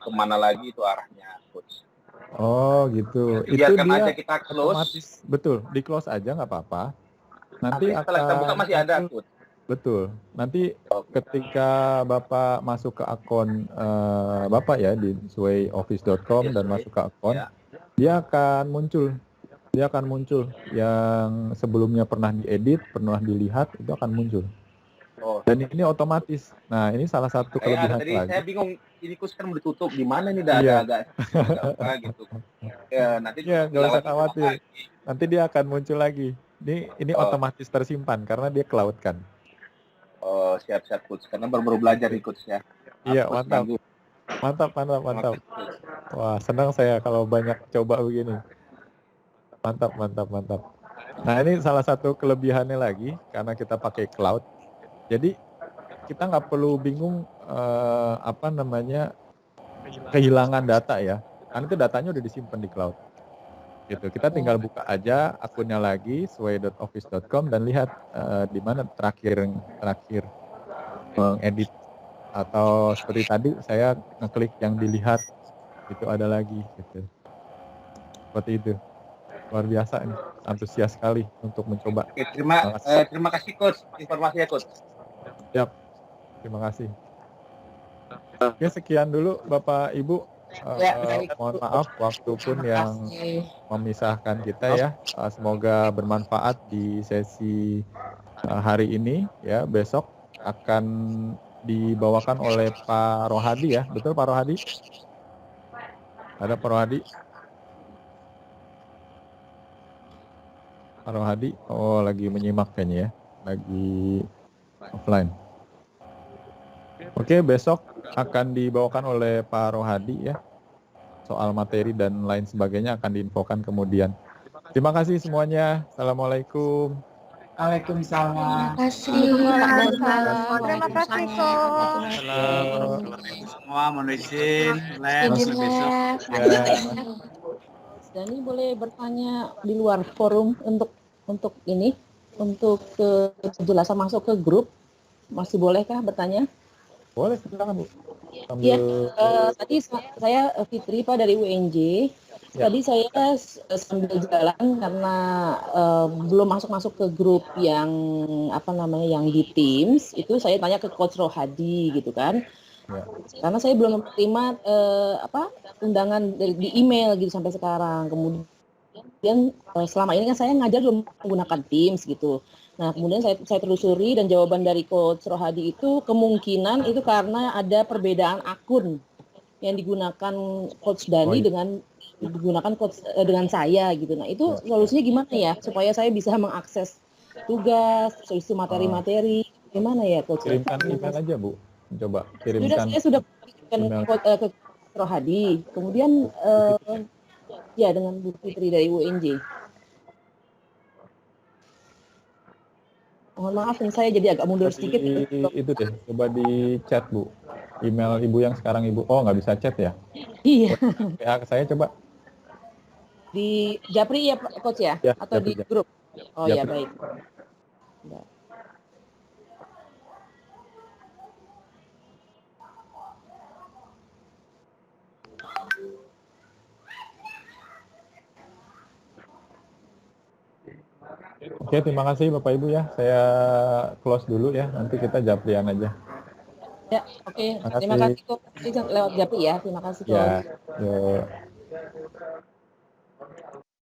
kemana lagi itu arahnya Coach? Oh gitu. Biarkan Itu dia aja kita close. Otomatis, betul, di close aja nggak apa-apa. Nanti setelah kita buka masih ada Coach. Betul. Nanti ketika Bapak masuk ke akun Bapak ya di swayoffice.com dan masuk ke akun, dia akan muncul. Dia akan muncul yang sebelumnya pernah diedit, pernah dilihat, itu akan muncul. Dan ini otomatis. Nah, ini salah satu kelebihan tadi lagi. saya bingung, ini Coach kan udah tutup, di mana nih agak apa gitu. Ya, nanti nggak usah khawatir. Nanti dia akan muncul lagi. Ini otomatis tersimpan karena dia cloud kan. Oh, siap-siap Coach, karena baru belajar nih Coach ya. Iya, mantap. Wah, senang saya kalau banyak coba begini. Mantap. Nah, ini salah satu kelebihannya lagi, karena kita pakai cloud. Jadi, kita nggak perlu bingung kehilangan data ya. Karena itu datanya udah disimpan di cloud. Gitu. Kita tinggal buka aja akunnya lagi sway.office.com dan lihat di mana terakhir mengedit, atau seperti tadi saya ngeklik yang dilihat itu ada lagi gitu. Seperti itu. Luar biasa nih, antusias sekali untuk mencoba. Oke, terima kasih Coach informasinya Coach. Siap. Terima kasih. Oke, sekian dulu Bapak Ibu Mohon maaf waktu pun yang memisahkan kita ya. Semoga bermanfaat di sesi hari ini ya. Besok akan dibawakan oleh Pak Rohadi ya. Betul Pak Rohadi? Ada Pak Rohadi? Pak Rohadi, oh lagi menyimak kayaknya ya. Lagi offline. Oke, besok akan dibawakan oleh Pak Rohadi ya. Soal materi dan lain sebagainya akan diinfokan kemudian. Terima kasih semuanya. Assalamualaikum. Waalaikumsalam. Terima kasih kok. Semua mohon izin, masuk besok. Dani boleh bertanya di luar forum untuk ini, untuk kejelasan masuk ke grup, masih bolehkah bertanya? Boleh, silakan Bu. Iya, tadi saya Fitri Pak dari UNJ. Ya. Tadi saya sambil jalan karena belum masuk ke grup yang yang di Teams, itu saya tanya ke Coach Rohadi gitu kan. Ya. Karena saya belum menerima undangan di email gitu sampai sekarang. Kemudian selama ini kan saya ngajar belum menggunakan Teams gitu. Nah, kemudian saya telusuri dan jawaban dari Coach Rohadi itu kemungkinan itu karena ada perbedaan akun yang digunakan Coach Dani dengan digunakan Coach dengan saya gitu. Nah, itu solusinya gimana ya supaya saya bisa mengakses tugas, solusi materi-materi, gimana ya Coach? Kirimkan email aja Bu. Coba kirimkan. Saya sudah kirimkan ke Rohadi. Kemudian ya dengan Bu Fitri dari UNJ. Mohon maaf nih saya jadi agak mundur sedikit. Itu deh, coba di chat Bu. Email Ibu yang sekarang Ibu. Oh, nggak bisa chat ya? Iya. PA saya coba. Di Japri ya Coach ya? Atau Japri, di grup? Oh Japri. Ya baik. Oke, terima kasih Bapak Ibu ya. Saya close dulu ya. Nanti kita Japrian aja. Ya, oke. Terima kasih Coach. Lewat Japri ya. Terima kasih Coach. Ya.